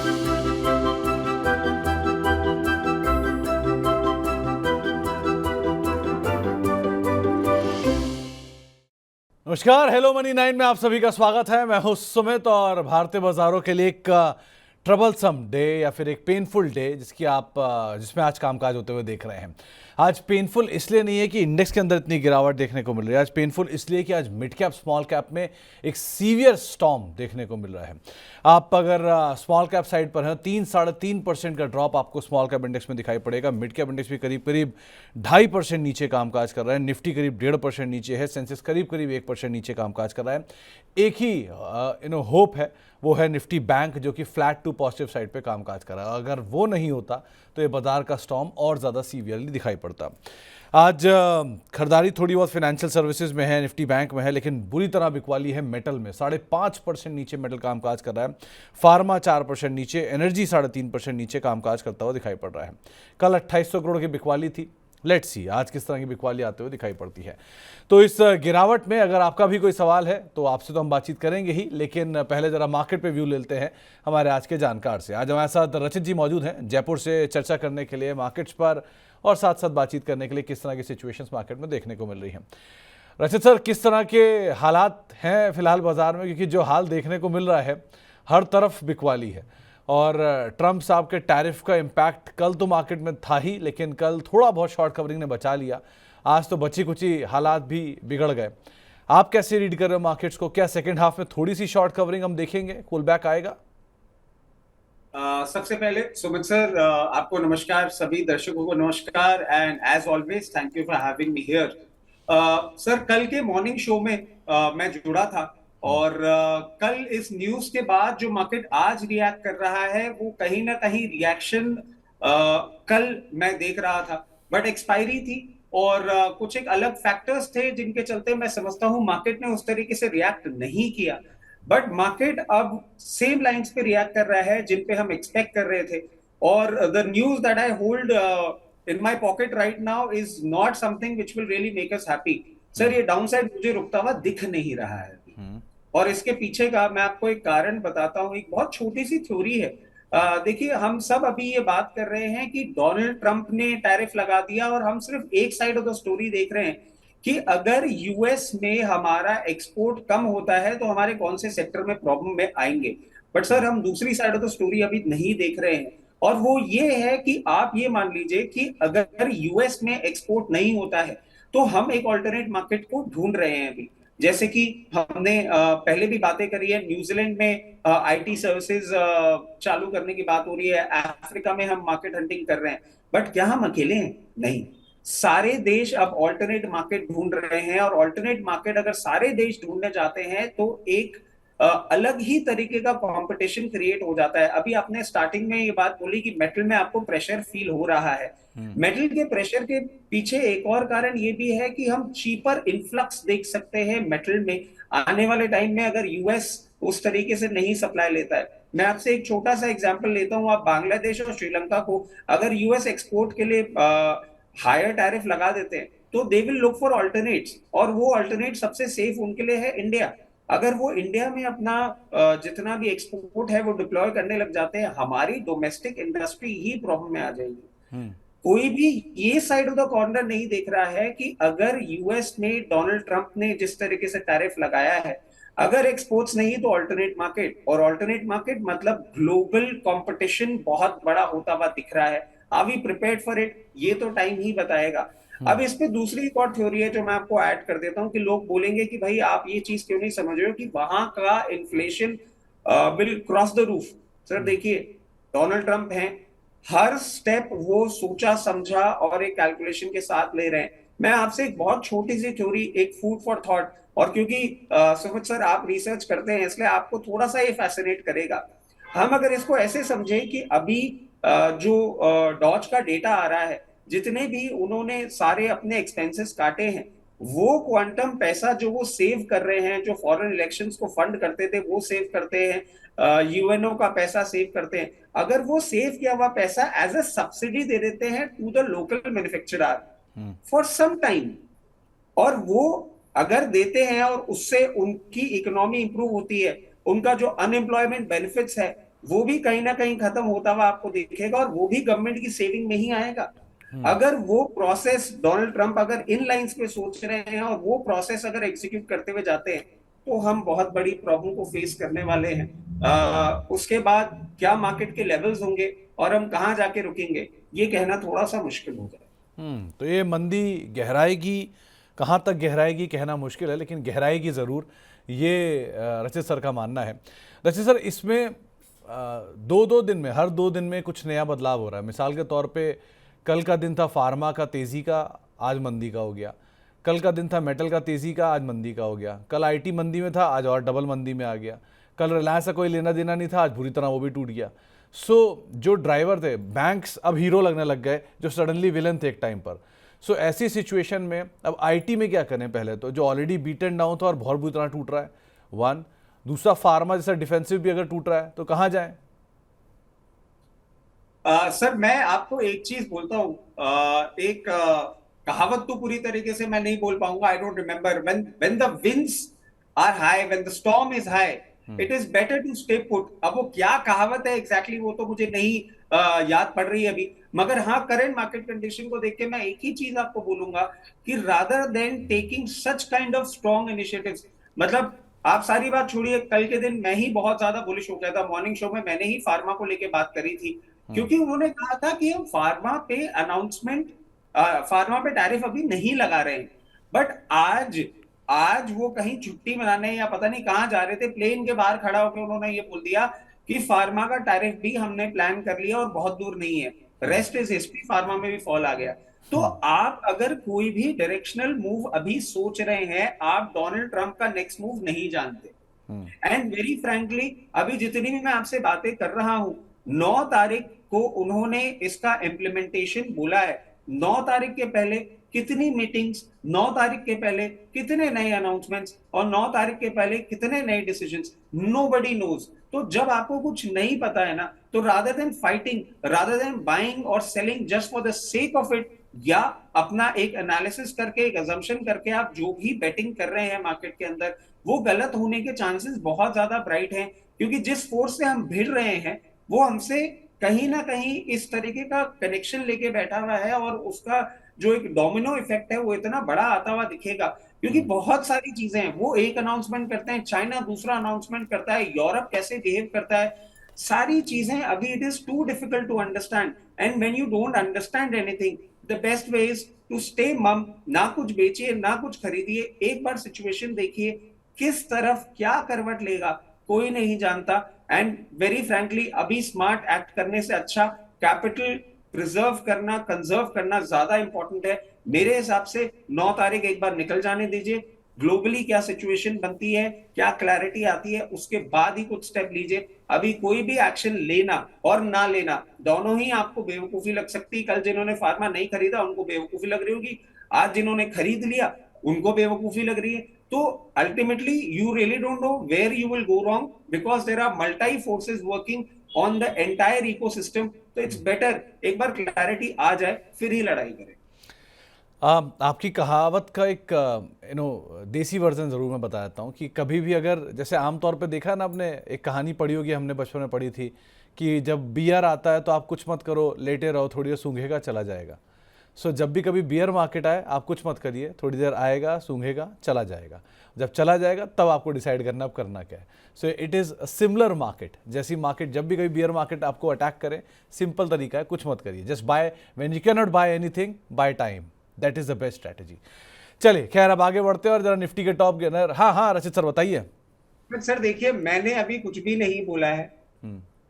नमस्कार, hello money 9 में आप सभी का स्वागत है। मैं हूं सुमित और भारतीय बाजारों के लिए एक ट्रबलसम डे या फिर एक पेनफुल डे जिसमें आज कामकाज होते हुए देख रहे हैं। आज पेनफुल इसलिए नहीं है कि इंडेक्स के अंदर इतनी गिरावट देखने को मिल रही है, आज पेनफुल इसलिए कि आज मिड कैप स्मॉल कैप में एक सीवियर स्टॉर्म देखने को मिल रहा है। आप अगर स्मॉल कैप साइड पर हैं, 3-3.5% का ड्रॉप आपको स्मॉल कैप इंडेक्स में दिखाई पड़ेगा। मिड कैप इंडेक्स भी करीब करीब 2.5% नीचे कामकाज कर रहा है। निफ्टी करीब 1.5% नीचे है। सेंसेक्स करीब करीब 1% नीचे कामकाज कर रहा है। एक ही होप है, वो है निफ्टी बैंक, जो कि फ्लैट टू पॉजिटिव साइड पे कामकाज कर रहा है। अगर वो नहीं होता तो ये बाजार का स्टॉर्म और ज़्यादा सीवियरली दिखाई पड़ता। आज खरीदारी थोड़ी बहुत फाइनेंशियल सर्विसेज में है, निफ्टी बैंक में है, लेकिन बुरी तरह बिकवाली है मेटल में। 5.5% नीचे मेटल कामकाज कर रहा है। फार्मा 4% नीचे, एनर्जी 3.5% नीचे कामकाज करता हुआ दिखाई पड़ रहा है। कल 2800 करोड़ की बिकवाली थी। लेट्स सी आज किस तरह की बिकवाली आते हुए दिखाई पड़ती है। तो इस गिरावट में अगर आपका भी कोई सवाल है तो आपसे तो हम बातचीत करेंगे ही, लेकिन पहले जरा मार्केट पे व्यू लेते हैं हमारे आज के जानकार से। आज हमारे साथ रचित जी मौजूद हैं जयपुर से, चर्चा करने के लिए मार्केट्स पर और साथ साथ बातचीत करने के लिए किस तरह की सिचुएशंस मार्केट में देखने को मिल रही हैं। रचित सर, किस तरह के हालात हैं फिलहाल बाजार में, क्योंकि जो हाल देखने को मिल रहा है हर तरफ बिकवाली है और ट्रंप साहब के टैरिफ का इम्पैक्ट कल तो मार्केट में था ही, लेकिन कल थोड़ा बहुत शॉर्ट कवरिंग ने बचा लिया। आज तो बची कुची हालात भी बिगड़ गए। आप कैसे रीड कर रहे हो मार्केट्स को? क्या सेकंड हाफ में थोड़ी सी शॉर्ट कवरिंग हम देखेंगे, पुल बैक आएगा? सबसे पहले सुमित सर, आपको नमस्कार, सभी दर्शकों को नमस्कार, and as always thank you for having me here. Sir, कल के मॉर्निंग शो में मैं जुड़ा था और कल इस न्यूज के बाद जो मार्केट आज रिएक्ट कर रहा है वो कहीं ना कहीं रिएक्शन कल मैं देख रहा था, बट एक्सपायरी थी और कुछ एक अलग फैक्टर्स थे जिनके चलते मैं समझता हूं मार्केट ने उस तरीके से रिएक्ट नहीं किया। बट मार्केट अब सेम लाइंस पे रिएक्ट कर रहा है जिन पे हम एक्सपेक्ट कर रहे थे। और the news that I hold in my pocket right now is not something which will really make us happy. Sir, ये डाउनसाइड मुझे रुकता हुआ दिख नहीं रहा है अभी। और इसके पीछे का मैं आपको एक कारण बताता हूं। एक बहुत छोटी सी थ्योरी है। देखिए, हम सब अभी ये बात कर रहे हैं कि डोनाल्ड ट्रंप ने टैरिफ लगा दिया और हम सिर्फ एक साइड ऑफ द स्टोरी देख रहे हैं कि अगर यूएस में हमारा एक्सपोर्ट कम होता है तो हमारे कौन से सेक्टर में प्रॉब्लम में आएंगे। बट सर, हम दूसरी साइड ऑफ द स्टोरी अभी नहीं देख रहे हैं, और वो ये है कि आप ये मान लीजिए कि अगर यूएस में एक्सपोर्ट नहीं होता है तो हम एक ऑल्टरनेट मार्केट को ढूंढ रहे हैं अभी। जैसे कि हमने पहले भी बातें करी है, न्यूजीलैंड में आईटी सर्विसेज चालू करने की बात हो रही है, अफ्रीका में हम मार्केट हंटिंग कर रहे हैं। बट क्या हम अकेले हैं? नहीं, सारे देश अब ऑल्टरनेट मार्केट ढूंढ रहे हैं, और ऑल्टरनेट मार्केट अगर सारे देश ढूंढने जाते हैं तो एक अलग ही तरीके का कंपटीशन क्रिएट हो जाता है। अभी आपने स्टार्टिंग में ये बात बोली कि मेटल में आपको प्रेशर फील हो रहा है। मेटल के प्रेशर के पीछे एक और कारण ये भी है कि हम चीपर इन्फ्लक्स देख सकते हैं मेटल में आने वाले टाइम में, अगर यूएस उस तरीके से नहीं सप्लाई लेता है। मैं आपसे एक छोटा सा एग्जांपल लेता हूं। आप बांग्लादेश और श्रीलंका को अगर यूएस एक्सपोर्ट के लिए हायर टैरिफ लगा देते हैं तो they will look for alternates, और वो ऑल्टरनेट सबसे सेफ उनके लिए है इंडिया। अगर वो इंडिया में अपना जितना भी एक्सपोर्ट है वो डिप्लॉय करने लग जाते हैं, हमारी डोमेस्टिक इंडस्ट्री ही प्रॉब्लम में आ जाएगी। कोई भी ये साइड ऑफ द कॉर्नर नहीं देख रहा है कि अगर यूएस ने, डोनाल्ड ट्रंप ने जिस तरीके से टैरिफ लगाया है, अगर एक्सपोर्ट्स नहीं तो ऑल्टरनेट मार्केट, और ऑल्टरनेट मार्केट मतलब ग्लोबल कंपटीशन बहुत बड़ा होता हुआ दिख रहा है। Are we prepared for it? ये तो टाइम ही बताएगा। अब इस पे दूसरी एक और थ्योरी है जो मैं आपको ऐड कर देता हूं कि लोग बोलेंगे कि भाई आप ये चीज क्यों नहीं समझ रहे हो कि वहां का inflation will cross the roof. Sir देखिए, डोनाल्ड ट्रंप हैं, हर स्टेप वो सोचा समझा और एक कैलकुलेशन के साथ ले रहे हैं। मैं आपसे एक बहुत छोटी सी थ्योरी, एक फूड फॉर थॉट, और क्योंकि सुमित सर आप रिसर्च करते हैं इसलिए आपको थोड़ा सा ये फैसिनेट करेगा। हम अगर इसको ऐसे समझे कि अभी जो डॉज का डेटा आ रहा है, जितने भी उन्होंने सारे अपने एक्सपेंसेस काटे हैं, वो क्वांटम पैसा जो वो सेव कर रहे हैं, जो फॉरेन इलेक्शंस को फंड करते थे वो सेव करते हैं, यूएनओ का पैसा सेव करते हैं, अगर वो सेव किया हुआ पैसा एज अ सब्सिडी दे देते हैं to the local manufacturer for some time, और वो अगर देते हैं और उससे उनकी इकोनॉमी इंप्रूव होती है, उनका जो अनएम्प्लॉयमेंट बेनिफिट्स है वो भी कहीं ना कहीं खत्म होता हुआ आपको दिखेगा, और वो भी गवर्नमेंट की सेविंग में ही आएगा। अगर वो प्रोसेस डोनाल्ड ट्रंप अगर इन लाइंस पे सोच रहे हैं और वो प्रोसेस अगर एग्जीक्यूट करते हुए जाते हैं, तो हम बहुत बड़ी प्रॉब्लम को फेस करने वाले हैं। उसके बाद क्या मार्केट के लेवल्स होंगे और हम कहाँ जाके रुकेंगे, ये कहना थोड़ा सा मुश्किल हो जाए। तो ये मंदी गहराएगी, कहाँ तक गहराएगी कहना मुश्किल है, लेकिन गहराएगी ज़रूर, ये रचित सर का मानना है। रचित सर, इसमें दो दो दिन में, हर 2 दिन में कुछ नया बदलाव हो रहा है। मिसाल के तौर पे कल का दिन था फार्मा का तेज़ी का, आज मंदी का हो गया। कल का दिन था मेटल का तेज़ी का, आज मंदी का हो गया। कल आईटी मंदी में था, आज और डबल मंदी में आ गया। कल रिलायंस का कोई लेना देना नहीं था, आज बुरी तरह वो भी टूट गया। जो ड्राइवर थे, बैंक्स अब हीरो लगने लग गए, जो सडनली विलन थे एक टाइम पर। ऐसी सिचुएशन में अब आईटी में क्या करें? पहले तो जो ऑलरेडी बीटन डाउन था और बहुत बुरी तरह टूट रहा है, वन। दूसरा, फार्मा जैसा डिफेंसिव भी अगर टूट रहा है तो कहाँ जाएं? सर मैं आपको एक चीज बोलता हूँ। एक कहावत तो पूरी तरीके से मैं नहीं बोल पाऊंगा, I don't remember, when the winds are high, when the storm is high, it is better to stay put. अब वो क्या कहावत है एग्जैक्टली वो तो मुझे नहीं याद पड़ रही है अभी, मगर हाँ करंट मार्केट कंडीशन को देख के मैं एक ही चीज आपको बोलूंगा कि rather than taking such kind of strong initiatives, मतलब आप सारी बात छोड़िए, कल के दिन मैं ही बहुत ज्यादा बुलिश हो गया था। मॉर्निंग शो में मैंने ही फार्मा को लेके बात करी थी, क्योंकि उन्होंने कहा था कि हम फार्मा पे टैरिफ अभी नहीं लगा रहे हैं। बट आज आज वो कहीं छुट्टी मनाने या पता नहीं कहां जा रहे थे, प्लेन के बाहर खड़ा होकर उन्होंने ये बोल दिया कि फार्मा का टैरिफ भी हमने प्लान कर लिया और बहुत दूर नहीं है, रेस्ट इज हिस्ट्री, फार्मा में भी फॉल आ गया। तो आप अगर कोई भी डायरेक्शनल मूव अभी सोच रहे हैं, आप डोनाल्ड ट्रंप का नेक्स्ट मूव नहीं जानते। एंड वेरी फ्रैंकली, अभी जितनी भी मैं आपसे बातें कर रहा हूं, 9 तारीख को उन्होंने इसका इम्प्लीमेंटेशन बोला है। 9 तारीख के पहले कितनी मीटिंग्स, 9 तारीख के पहले कितने नए अनाउंसमेंट्स, और 9 तारीख के पहले कितने नए डिसीजंस, नोबडी नोज। तो जब आपको कुछ नहीं पता है ना, तो rather than fighting, rather than buying और selling just for the sake of it, या अपना एक एनालिसिस करके, एक अजम्पशन करके आप जो भी बेटिंग कर रहे हैं मार्केट के अंदर, वो गलत होने के चांसेस बहुत ज्यादा ब्राइट हैं। क्योंकि जिस फोर्स से हम भिड़ रहे हैं, वो हमसे कहीं ना कहीं इस तरीके का कनेक्शन लेके बैठा हुआ है, और उसका जो एक डोमिनो इफेक्ट है वो इतना बड़ा आता हुआ दिखेगा। क्योंकि बहुत सारी चीजें हैं, वो एक अनाउंसमेंट करते हैं, चाइना दूसरा अनाउंसमेंट करता है, यूरोप कैसे बिहेव करता है, सारी चीजें अभी it is too difficult to understand. And when you don't understand anything, the best way is to stay mum, ना कुछ बेचिए ना कुछ खरीदिए, एक बार सिचुएशन देखिए, किस तरफ क्या करवट लेगा कोई नहीं जानता। एंड वेरी फ्रैंकली, अभी स्मार्ट एक्ट करने से अच्छा कैपिटल प्रिजर्व करना, कंजर्व करना ज्यादा इंपॉर्टेंट है मेरे हिसाब से। 9 तारीख एक बार निकल जाने दीजिए, ग्लोबली क्या सिचुएशन बनती है, क्या क्लैरिटी आती है, उसके बाद ही कुछ स्टेप लीजिए। अभी कोई भी एक्शन लेना और ना लेना दोनों ही आपको बेवकूफी लग सकती है। कल जिन्होंने फार्मा नहीं खरीदा उनको बेवकूफी लग रही होगी, आज जिन्होंने खरीद लिया उनको बेवकूफी लग रही है। तो ultimately you really don't know where you will go wrong, because there are multi forces working on the entire ecosystem. तो इट्स बेटर एक बार क्लैरिटी आ जाए फिर ही लड़ाई करें। आपकी कहावत का एक देसी वर्जन ज़रूर मैं बता देता हूँ कि कभी भी अगर, जैसे आमतौर पे देखा ना, आपने एक कहानी पढ़ी होगी, हमने बचपन में पढ़ी थी कि जब बियर आता है तो आप कुछ मत करो, लेटे रहो, थोड़ी देर सूंघेगा चला जाएगा। जब भी कभी बियर मार्केट आए, आप कुछ मत करिए, थोड़ी देर आएगा, सूंघेगा, चला जाएगा। जब चला जाएगा तब आपको डिसाइड करना अब करना क्या है। It is a similar market. जैसी मार्केट, जब भी कभी बियर मार्केट आपको अटैक करे, सिंपल तरीका है, कुछ मत करिए, just buy when you can not buy anything, buy time, that is the best strategy. चलिए खैर, अब आगे बढ़ते हैं और जरा निफ्टी के टॉप गेनर। हाँ रचित सर बताइए। सर देखिए, मैंने अभी कुछ भी नहीं बोला है,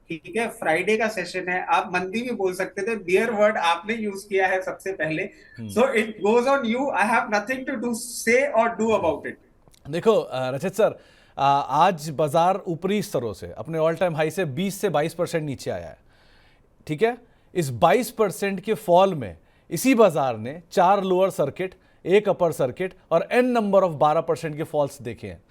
ठीक है, फ्राइडे का सेशन है, आप मंदी भी बोल सकते थे, बियर वर्ड आपने यूज किया है सबसे पहले, so it goes on you, I have nothing to do से और डू अबाउट इट। देखो रचित सर, आज बाजार ऊपरी स्तरों से अपने ऑल टाइम हाई से 20 से 22% नीचे आया है, ठीक है। इस 22% के फॉल में इसी बाजार ने 4 लोअर सर्किट, 1 अपर सर्किट और n नंबर ऑफ 12% के फॉल्स देखे हैं।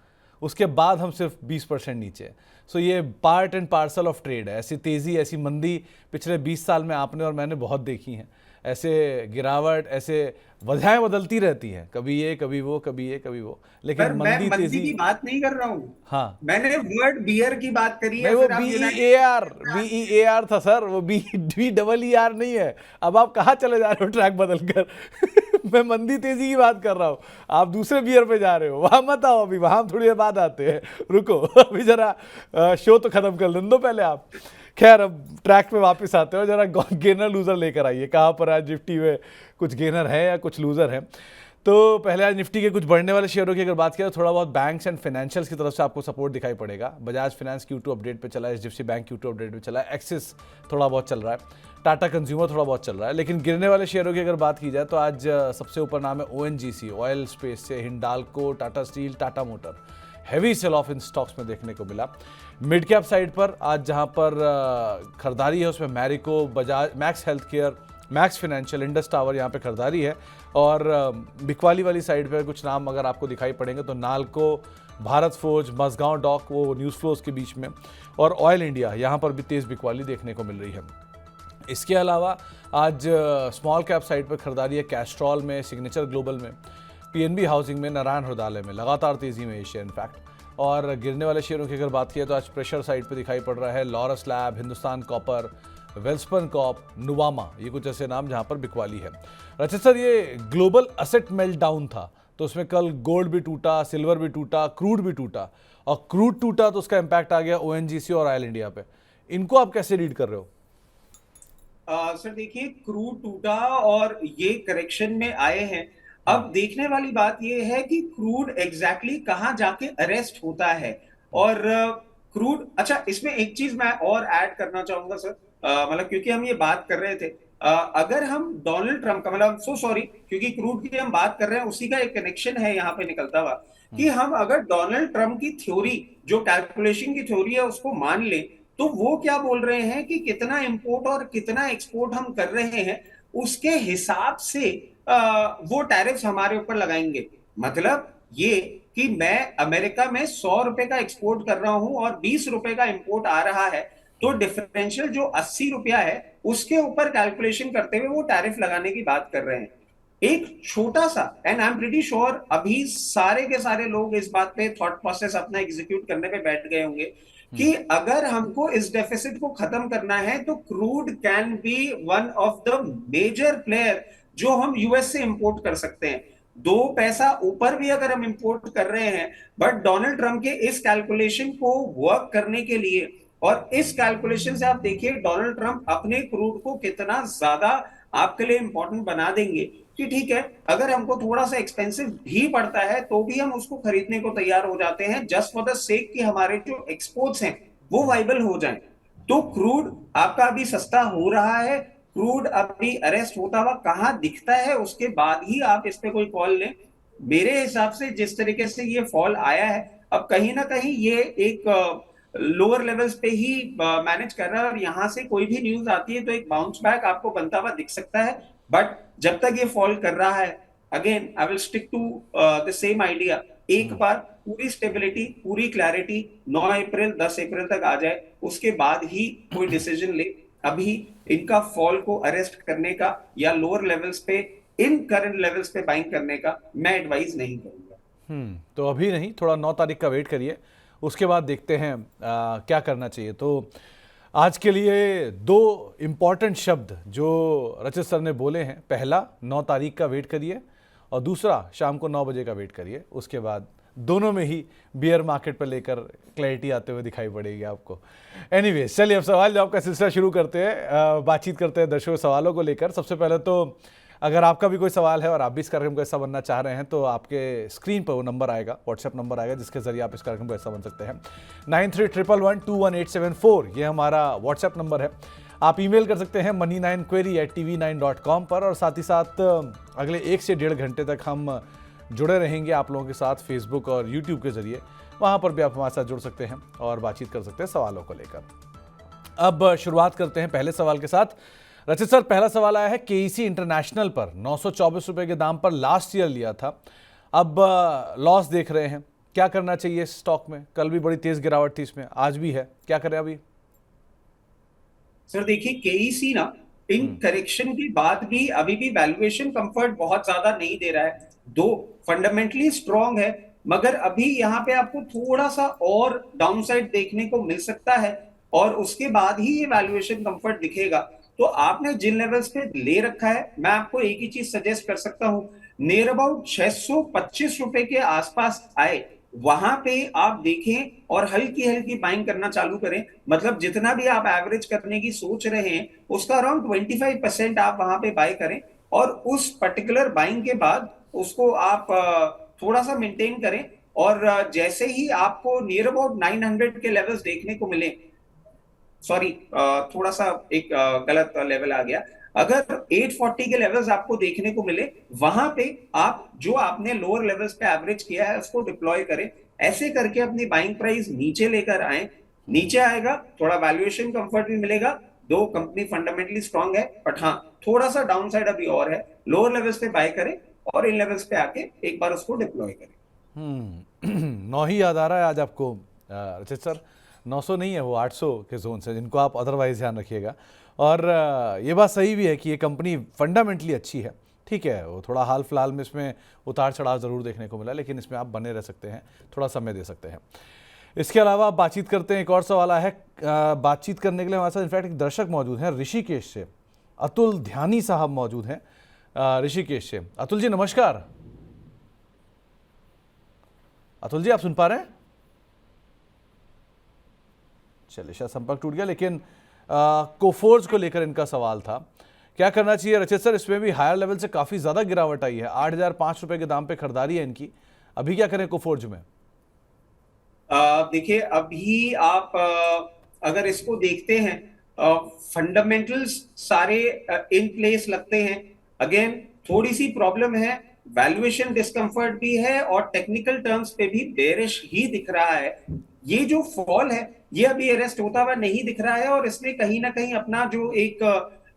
उसके बाद हम सिर्फ 20% नीचे हैं। ये part and parcel of trade है। ऐसी तेज़ी, ऐसी मंदी पिछले 20 साल में आपने और मैंने बहुत देखी हैं। ऐसे गिरावट, ऐसे वजहें बदलती रहती हैं, कभी ये कभी वो, कभी ये कभी वो, लेकिन पर मैं मंदी मंदी तेजी। की बात नहीं कर रहा हूँ, हाँ, मैंने वर्ड बियर की बात करी नहीं है, वो फिर आप BEAR था सर, वो BEER नहीं है। अब आप कहाँ चले जा रहे हो ट्रैक बदल कर मैं मंदी तेजी की बात कर रहा हूँ, आप दूसरे बियर पे जा रहे हो, वहां मत आओ, अभी वहां हम थोड़ी देर बाद आते हैं, रुको अभी जरा शो तो खत्म कर लेने दो पहले आप। खैर, अब ट्रैक पे वापस आते हो, जरा गेनर लूजर लेकर आइए, कहाँ पर आज निफ्टी में कुछ गेनर है या कुछ लूजर है। तो पहले आज निफ्टी के कुछ बढ़ने वाले शेयरों की अगर बात करें तो थोड़ा बहुत बैंक्स एंड फाइनेंशियल्स की तरफ से आपको सपोर्ट दिखाई पड़ेगा। बजाज फाइनेंस Q2 अपडेट पे चला है, HDFC बैंक Q2 अपडेट पे चला है, एक्सिस थोड़ा बहुत चल रहा है, टाटा कंज्यूमर थोड़ा बहुत चल रहा है। लेकिन गिरने वाले शेयरों की अगर बात की जाए तो आज सबसे ऊपर नाम है ONGC, ऑयल स्पेस से Hindalco, Tata steel, Tata motor. Heavy sell off इन स्टॉक्स में देखने को मिला। मिड कैप साइड पर आज जहां पर खरीदारी है उसमें Marico, Bajaj, max health care, max financial, Indus tower यहाँ पे खरीदारी है। और बिकवाली वाली साइड पे कुछ नाम अगर आपको दिखाई पड़ेंगे तो नालको, भारत फोर्ज, मझगांव डॉक, वो न्यूज़ फ्लोज के बीच में, और ऑयल इंडिया, यहाँ पर भी तेज़ बिकवाली देखने को मिल रही है। इसके अलावा आज स्मॉल कैप साइड पर खरीदारी है कैस्ट्रॉल में, सिग्नेचर ग्लोबल में, PNB हाउसिंग में, नारायण हृदयालय में, लगातार तेज़ी में ये शेयर इनफैक्ट। और गिरने वाले शेयरों की अगर बात की तो आज प्रेशर साइड पे दिखाई पड़ रहा है Laurus lab, Hindustan copper, Welspun corp, Nuvama, ये कुछ ऐसे नाम जहां पर बिकवाली है। अच्छा सर, ये ग्लोबल असेट मेल्ट डाउन था तो उसमें कल गोल्ड भी टूटा, सिल्वर भी टूटा, क्रूड भी टूटा, और क्रूड टूटा तो उसका इंपैक्ट आ गया ONGC और ऑयल इंडिया पे। इनको आप कैसे रीड कर रहे हो? सर देखिए, क्रूड टूटा और ये करेक्शन में आए हैं। अब देखने वाली बात ये है कि क्रूड एग्जैक्टली कहां जाके अरेस्ट होता है। और क्रूड, अच्छा इसमें एक चीज मैं और ऐड करना चाहूंगा सर, मतलब क्योंकि हम ये बात कर रहे थे, अगर हम डोनाल्ड ट्रंप का, मतलब सो सॉरी, क्योंकि क्रूड की हम बात कर रहे हैं, उसी का एक कनेक्शन है यहाँ पे निकलता हुआ, कि हम अगर डोनाल्ड ट्रंप की थ्योरी, जो कैलकुलेशन की थ्योरी है, उसको मान ले, तो वो क्या बोल रहे हैं कि कितना इंपोर्ट और कितना एक्सपोर्ट हम कर रहे हैं, उसके हिसाब से वो टैरिफ्स हमारे ऊपर लगाएंगे। मतलब ये कि मैं अमेरिका में 100 रुपए का एक्सपोर्ट कर रहा हूं और 20 रुपए का इंपोर्ट आ रहा है, तो डिफरेंशियल जो 80 रुपया है उसके ऊपर कैलकुलेशन करते हुए वो टैरिफ लगाने की बात कर रहे हैं। एक छोटा सा, and I am pretty sure अभी सारे के सारे लोग इस बात पे थॉट प्रोसेस अपना एग्जीक्यूट करने पे बैठ गए होंगे कि अगर हमको इस डेफिसिट को खत्म करना है तो crude can be one of the major player जो हम यूएस से इंपोर्ट कर सकते हैं। 2 पैसा ऊपर भी अगर हम इंपोर्ट कर रहे हैं, बट डोनाल्ड ट्रंप के इस कैलकुलेशन को वर्क करने के लिए, और इस कैलकुलेशन से आप देखिए डोनाल्ड ट्रंप अपने क्रूड को कितना ज्यादा आपके लिए इंपॉर्टेंट बना देंगे कि ठीक है, अगर हमको थोड़ा सा एक्सपेंसिव भी पड़ता है तो भी हम उसको खरीदने को तैयार हो जाते हैं, जस्ट फॉर द सेक कि हमारे जो एक्सपोर्ट्स हैं वो वाइबल हो जाएं। तो क्रूड आपका अभी सस्ता हो रहा है, क्रूड अभी अरेस्ट होता हुआ कहां दिखता है, उसके बाद ही आप इस पे कोई कॉल लें। मेरे हिसाब से जिस तरीके से ये फॉल आया है, अब कहीं ना कहीं ये एक लोअर लेवल्स पे ही मैनेज कर रहा है, और यहां से कोई भी न्यूज आती है तो एक बाउंस बैक आपको बनता हुआ दिख सकता है। बट जब तक ये फॉल कर रहा है, again I will stick to the same idea, एक बार पूरी स्टेबिलिटी, पूरी क्लैरिटी 9 अप्रैल 10 अप्रैल तक आ जाए, उसके बाद ही कोई डिसीजन ले। अभी इनका फॉल को अरेस्ट करने का या लोअर लेवल्स पे, इन करंट लेवल्स पे बाइंग करने का मैं एडवाइज नहीं करूंगा। तो अभी नहीं, थोड़ा 9 तारीख का वेट करिए, उसके बाद देखते हैं क्या करना चाहिए। तो आज के लिए 2 इम्पॉर्टेंट शब्द जो रचित सर ने बोले हैं, पहला 9 तारीख का वेट करिए, और दूसरा शाम को 9 बजे का वेट करिए। उसके बाद दोनों में ही बियर मार्केट पर लेकर क्लैरिटी आते हुए दिखाई पड़ेगी आपको। एनीवेज, चलिए अब सवाल जवाब का सिलसिला शुरू करते हैं, बातचीत करते हैं दर्शकों सवालों को लेकर। सबसे पहले तो अगर आपका भी कोई सवाल है और आप भी इस कार्यक्रम का हिस्सा बनना चाह रहे हैं तो आपके स्क्रीन पर वो नंबर आएगा, व्हाट्सएप नंबर आएगा, जिसके जरिए आप इस कार्यक्रम का हिस्सा बन सकते हैं। 9311121874 ये हमारा व्हाट्सएप नंबर है। आप ईमेल कर सकते हैं money9query@tv9.com पर, और साथ ही साथ अगले 1 से 1.5 घंटे तक हम जुड़े रहेंगे आप लोगों के साथ फेसबुक और यूट्यूब के जरिए। वहाँ पर भी आप हमारे साथ जुड़ सकते हैं और बातचीत कर सकते हैं सवालों को लेकर। अब शुरुआत करते हैं पहले सवाल के साथ। रचित सर, पहला सवाल आया है, केईसी इंटरनेशनल पर 924 रुपए के दाम पर लास्ट ईयर लिया था, अब लॉस देख रहे हैं, क्या करना चाहिए इस स्टॉक में? कल भी बड़ी तेज गिरावट थी इसमें, आज भी है, क्या करें अभी? सर देखिए, केईसी ना इन करेक्शन के बाद भी अभी भी वैल्यूएशन कंफर्ट बहुत ज्यादा नहीं दे रहा है। दो फंडामेंटली स्ट्रांग है, मगर अभी यहाँ पे आपको थोड़ा सा और डाउनसाइड देखने को मिल सकता है, और उसके बाद ही ये वैल्यूएशन कंफर्ट दिखेगा। तो आपने जिन लेवल्स पे ले रखा है, मैं आपको एक ही चीज सजेस्ट कर सकता हूं, नियर अबाउट 625 रुपए के आसपास आए, वहां पे आप देखें और हल्की हल्की बाइंग करना चालू करें। मतलब जितना भी आप एवरेज करने की सोच रहे हैं, उसका अराउंड 25% आप वहां पे बाय करें, और उस पर्टिकुलर बाइंग के बाद उसको आप थोड़ा सा मेंटेन करें। और जैसे ही आपको नियर अबाउट 900 के लेवल्स देखने को मिले, सॉरी थोड़ा सा एक गलत लेवल आ गया, अगर 840 के लेवल्स आपको देखने को मिले, वहां पे आप जो आपने लोअर लेवल्स पे एवरेज किया है उसको डिप्लॉय करें। ऐसे करके अपनी बाइंग प्राइस नीचे लेकर आए, नीचे आएगा, थोड़ा वैल्यूएशन कंफर्ट भी मिलेगा। दो कंपनी फंडामेंटली स्ट्रांग है, बट हाँ थोड़ा सा डाउन साइड अभी और है। लोअर लेवल्स पे बाय करें और इन लेवल्स पे आके एक बार उसको डिप्लॉय करें। 9 ही याद आ रहा है आज आपको रचित सर। 900 नहीं है, वो 800 के जोन से, जिनको आप अदरवाइज ध्यान रखिएगा। और ये बात सही भी है कि ये कंपनी फंडामेंटली अच्छी है। ठीक है, वो थोड़ा हाल फिलहाल में इसमें उतार चढ़ाव ज़रूर देखने को मिला, लेकिन इसमें आप बने रह सकते हैं, थोड़ा समय दे सकते हैं। इसके अलावा आप बातचीत करते हैं, एक और सवाल आया है बातचीत करने के लिए हमारे साथ इनफैक्ट एक दर्शक मौजूद हैं ऋषिकेश से, अतुल ध्यानी साहब मौजूद हैं ऋषिकेश से। अतुल जी नमस्कार। अतुल जी आप सुन पा रहे हैं? चलिए शायद संपर्क टूट गया, लेकिन कोफोर्ज को लेकर इनका सवाल था, क्या करना चाहिए रचित सर? इसमें भी हायर लेवल से काफ़ी ज़्यादा गिरावट आई है, 8,005 रुपये के दाम पे खरीदारी है इनकी, अभी क्या करें कोफोर्ज में? देखिए अभी आप अगर इसको देखते हैं, फंडामेंटल्स सारे इन प्लेस लगते हैं। अगेन थोड़ी सी प्रॉब्लम है, वैल्यूएशन डिस्कंफर्ट भी है, और टेक्निकल टर्म्स पे भी बेरिश ही दिख रहा है। ये जो फॉल है ये अभी अरेस्ट होता हुआ नहीं दिख रहा है, और इसने कहीं ना कहीं अपना जो एक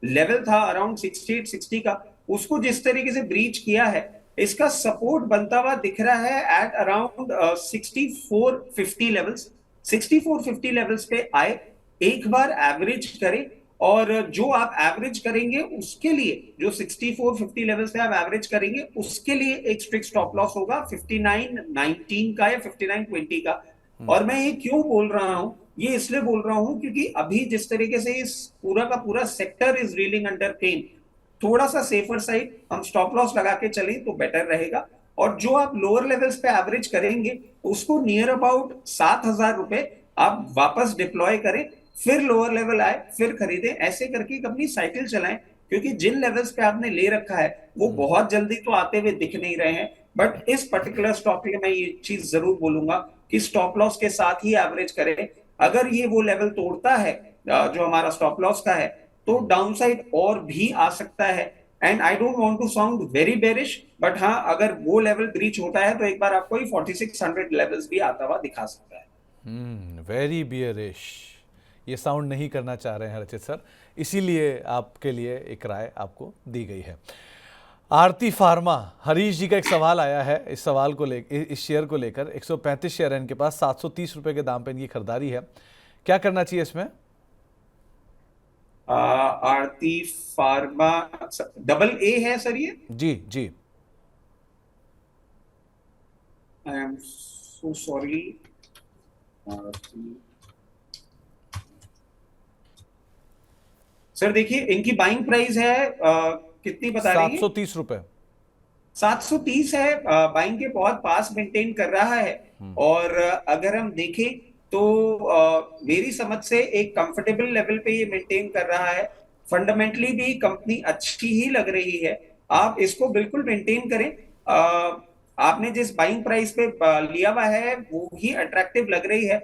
लेवल था अराउंड 68-60 का, उसको जिस तरीके से ब्रीच किया है, इसका सपोर्ट बनता हुआ दिख रहा है एट अराउंड 6450 लेवल्स। 6450 लेवल्स पे आए, एक बार एवरेज करें, और जो आप एवरेज करेंगे उसके लिए, जो 6450 लेवल्स पे आप एवरेज करेंगे उसके लिए एक स्ट्रिक्ट स्टॉप लॉस होगा 5919 का या 5920 का। और मैं ये क्यों बोल रहा हूं, ये इसलिए बोल रहा हूं क्योंकि अभी जिस तरीके से इस पूरा का पूरा sector is reeling under pain, थोड़ा सा सेफर साइड हम स्टॉप लॉस लगा के चलें तो बेटर रहेगा। और जो आप लोअर लेवल्स पे एवरेज करेंगे उसको नियर अबाउट 7,000 रुपए आप वापस डिप्लॉय करें, फिर लोअर लेवल आए फिर खरीदें। ऐसे करके अपनी साइकिल चलाएं, क्योंकि जिन लेवल्स पे आपने ले रखा है वो बहुत जल्दी तो आते हुए दिख नहीं रहे हैं। बट इस पर्टिकुलर स्टॉक के लिए मैं ये चीज जरूर बोलूंगा कि स्टॉप लॉस के साथ ही एवरेज करें। अगर ये वो लेवल तोड़ता है जो हमारा स्टॉप लॉस का है, तो डाउनसाइड और भी आ सकता है। And I don't want to sound very bearish, but हाँ अगर वो लेवल ब्रीच होता है तो एक बार आपको 4600 लेवल्स भी आता हुआ दिखा सकता है। वेरी बियरिश, ये साउंड नहीं करना चाह रहे हैं रचित सर, इसीलिए आपके लिए एक राय आपको दी गई है। आरती फार्मा, हरीश जी का एक सवाल आया है, इस सवाल को इस शेयर को लेकर 135 शेयर है इनके पास, 730 रुपए के दाम पे इनकी खरीदारी है, क्या करना चाहिए इसमें? आरती फार्मा डबल ए है सर ये? जी जी। I am so sorry. Sir देखिए इनकी बाइंग प्राइस है कितनी बता रही है? 730 रुपए। 730 है, बाइंग के बहुत पास मेंटेन कर रहा है। और अगर हम देखें तो मेरी समझ से एक कंफर्टेबल लेवल पे ये मेंटेन कर रहा है। फंडामेंटली भी कंपनी अच्छी ही लग रही है, आप इसको बिल्कुल मेंटेन करें। आपने जिस बाइंग प्राइस पे लिया हुआ है वो ही अट्रैक्टिव लग रही है।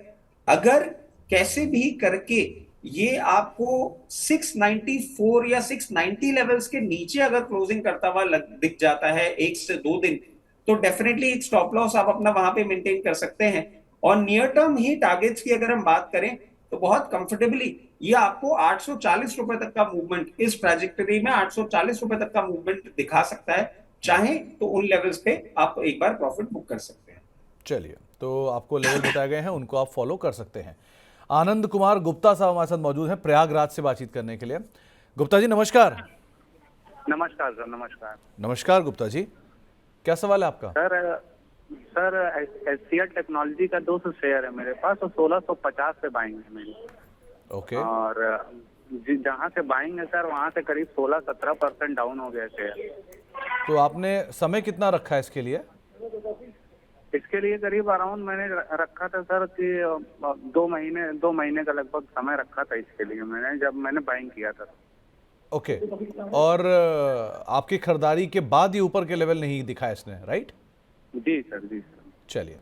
अगर कैसे भी करके ये आपको 694 या 690 लेवल्स के नीचे अगर क्लोजिंग करता हुआ दिख जाता है 1 से 2 दिन, तो डेफिनेटली एक स्टॉप लॉस आप अपना वहां पे मेंटेन कर सकते हैं। और नियर टर्म ही टारगेट्स की अगर हम बात करें तो बहुत कंफर्टेबली ये आपको 840 रुपए तक का मूवमेंट, इस ट्रैजेक्टरी में 840 रुपए तक का मूवमेंट दिखा सकता है। चाहे तो उन लेवल्स पे आप एक बार प्रॉफिट बुक कर सकते हैं। चलिए, तो आपको लेवल बताए गए हैं, उनको आप फॉलो कर सकते हैं। आनंद कुमार गुप्ता साहब हमारे साथ मौजूद हैं प्रयागराज से बातचीत करने के लिए। गुप्ता जी नमस्कार। नमस्कार सर, नमस्कार नमस्कार गुप्ता जी, क्या सवाल है आपका? सर एचसीएल टेक्नोलॉजी का 200 शेयर है मेरे पास और 1650 पे बाइंग है मेरी। ओके। और जहाँ से बाइंग है सर, वहाँ से करीब 16-17% डाउन हो गया शेयर। तो आपने समय कितना रखा है इसके लिए? इसके लिए करीब अराउंड मैंने रखा था सर कि 2 महीने का लगभग समय रखा था इसके लिए मैंने, जब मैंने बाइंग किया था। ओके। और आपकी खरीदारी के बाद ही ऊपर के लेवल नहीं दिखाया इसने, राइट? जी सर, जी सर। चलिए,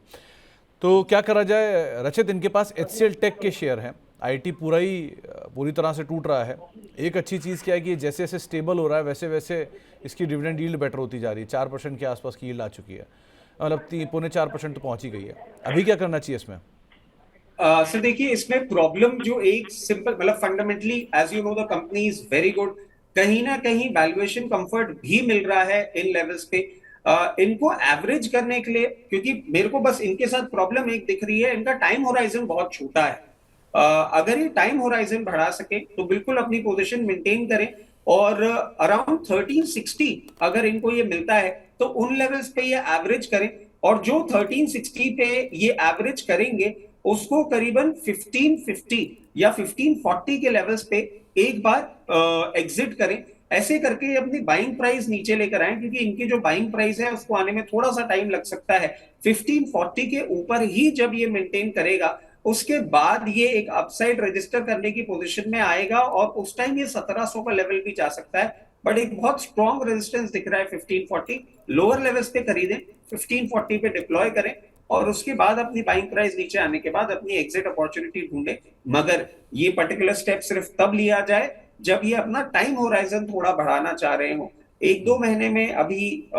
तो क्या करा जाए रचित, इनके पास एचसीएल टेक के शेयर हैं। आईटी पूरी तरह से टूट रहा है। एक अच्छी चीज़ क्या है कि जैसे जैसे स्टेबल हो रहा है वैसे वैसे इसकी डिविडेंड यील्ड बेटर होती जा रही है। 4% के आसपास की यील्ड आ चुकी है, मतलब 3.25-4% तो पहुंच ही गई है। अभी क्या करना चाहिए इसमें? सर देखिए, इसमें प्रॉब्लम जो एक सिंपल मतलब fundamentally as you know the company is very good, कहीं ना कहीं वैल्यूएशन कंफर्ट भी मिल रहा है इन लेवल्स पे। इनको एवरेज करने के लिए, क्योंकि मेरे को बस इनके साथ प्रॉब्लम एक दिख रही है, इनका टाइम होराइजन बहुत छोटा है। अगर ये टाइम होराइजन बढ़ा सके तो बिल्कुल अपनी पोजीशन मेंटेन करें, और अराउंड 1360 अगर इनको ये मिलता है तो उन लेवल्स पे ये एवरेज करें, और जो 1360 पे ये एवरेज करेंगे उसको करीबन 1550 या 1540 के लेवल्स पे एक बार एग्जिट करें। ऐसे करके अपनी बाइंग प्राइस नीचे लेकर आए, क्योंकि इनकी जो बाइंग प्राइस है उसको आने में थोड़ा सा टाइम लग सकता है। 1540 के ऊपर ही जब ये मेंटेन करेगा उसके बाद ये एक अपसाइड रजिस्टर करने की पोजीशन में आएगा, और उस टाइम ये 1700 का लेवल भी जा सकता है। बट एक बहुत स्ट्रॉन्ग रेजिस्टेंस दिख रहा है 1540। लोअर लेवल्स पे खरीदें, 1540 पे डिप्लॉय करें, और उसके बाद अपनी बाइंग प्राइस नीचे आने के बाद अपनी एग्जिट अपॉर्चुनिटी ढूंढे। मगर ये पर्टिकुलर स्टेप सिर्फ तब लिया जाए जब ये अपना टाइम होराइजन थोड़ा बढ़ाना चाह रहे हो। 1-2 महीने में अभी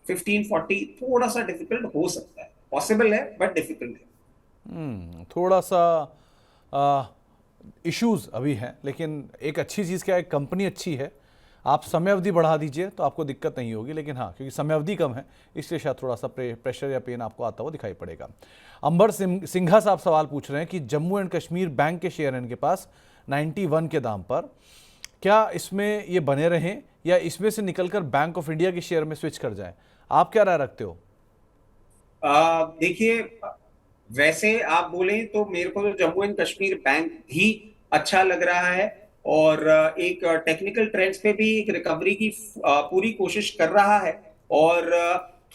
1540 थोड़ा सा डिफिकल्ट हो सकता है, पॉसिबल है बट डिफिकल्ट है। थोड़ा सा इश्यूज अभी हैं, लेकिन एक अच्छी चीज़ क्या है, कंपनी अच्छी है। आप समय अवधि बढ़ा दीजिए तो आपको दिक्कत नहीं होगी, लेकिन हाँ, क्योंकि समय अवधि कम है इसलिए शायद थोड़ा सा प्रेशर या पेन आपको आता हुआ दिखाई पड़ेगा। अंबर सिंघा साहब सवाल पूछ रहे हैं कि जम्मू एंड कश्मीर बैंक के शेयर हैं इनके पास 91 के दाम पर, क्या इसमें ये बने रहें या इसमें से निकलकर बैंक ऑफ इंडिया के शेयर में स्विच कर जाएं? आप क्या राय रखते हो? देखिए, वैसे आप बोले तो मेरे को तो जम्मू एंड कश्मीर बैंक भी अच्छा लग रहा है, और एक टेक्निकल ट्रेंड्स पे भी एक रिकवरी की पूरी कोशिश कर रहा है। और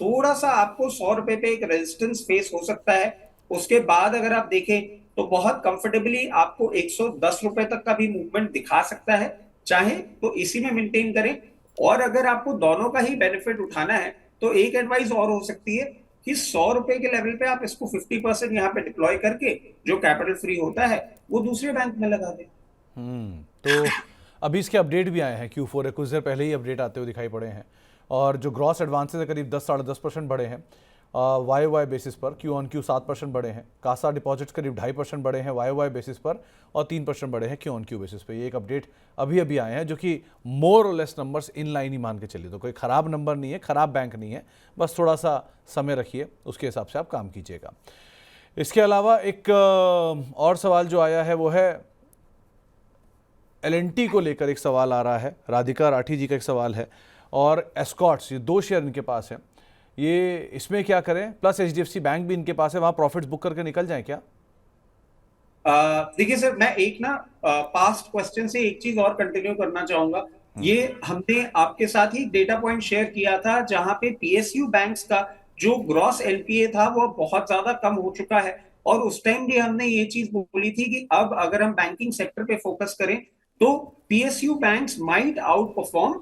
थोड़ा सा आपको 100 रुपए पे एक रेजिस्टेंस फेस हो सकता है। उसके बाद अगर आप देखें तो बहुत कंफर्टेबली आपको 110 रुपए तक का भी मूवमेंट दिखा सकता है। चाहे तो इसी में मेंटेन करें, और अगर आपको दोनों का ही बेनिफिट उठाना है तो एक एडवाइस और हो सकती है कि 100 रुपए के लेवल पे आप इसको 50% यहाँ पे डिप्लॉय करके जो कैपिटल फ्री होता है वो दूसरे बैंक में लगा दें। तो अभी इसके अपडेट भी आए हैं, Q4 है, कुछ देर पहले ही अपडेट आते हुए दिखाई पड़े हैं, और जो ग्रॉस एडवांसेस है करीब 10-10.5% बढ़े हैं वाई बेसिस पर। Q-on-Q 7% बढ़े हैं। कासा डिपॉजिट्स करीब 2.5% बढ़े हैं वाई बेसिस पर, और 3% बढ़े हैं Q-on-Q बेसिस पर। ये एक अपडेट अभी अभी आए हैं जो कि मोर और लेस नंबर्स इन लाइन ही मान के चलिए, तो कोई ख़राब नंबर नहीं है, ख़राब बैंक नहीं है, बस थोड़ा सा समय रखिए, उसके हिसाब से आप काम कीजिएगा। इसके अलावा एक और सवाल जो आया है वो है L&T को लेकर एक सवाल आ रहा है। राधिका राठी जी का एक सवाल है, और एस्कॉर्ट्स, ये 2 शेयर इनके पास हैं, ये इसमें क्या करें? प्लस HDFC बैंक भी इनके पास है, वहां प्रॉफिट्स बुक करके निकल जाएं क्या? देखिए सर, मैं एक ना पास्ट क्वेश्चन से एक चीज और कंटिन्यू करना चाहूंगा। ये हमने आपके साथ ही डेटा पॉइंट शेयर किया था जहां पे PSU बैंक्स का जो ग्रॉस LPA था वो बहुत ज्यादा कम हो चुका है, और उस टाइम भी हमने ये चीज बोली थी कि अब अगर हम बैंकिंग सेक्टर पे फोकस करें तो PSU banks might out perform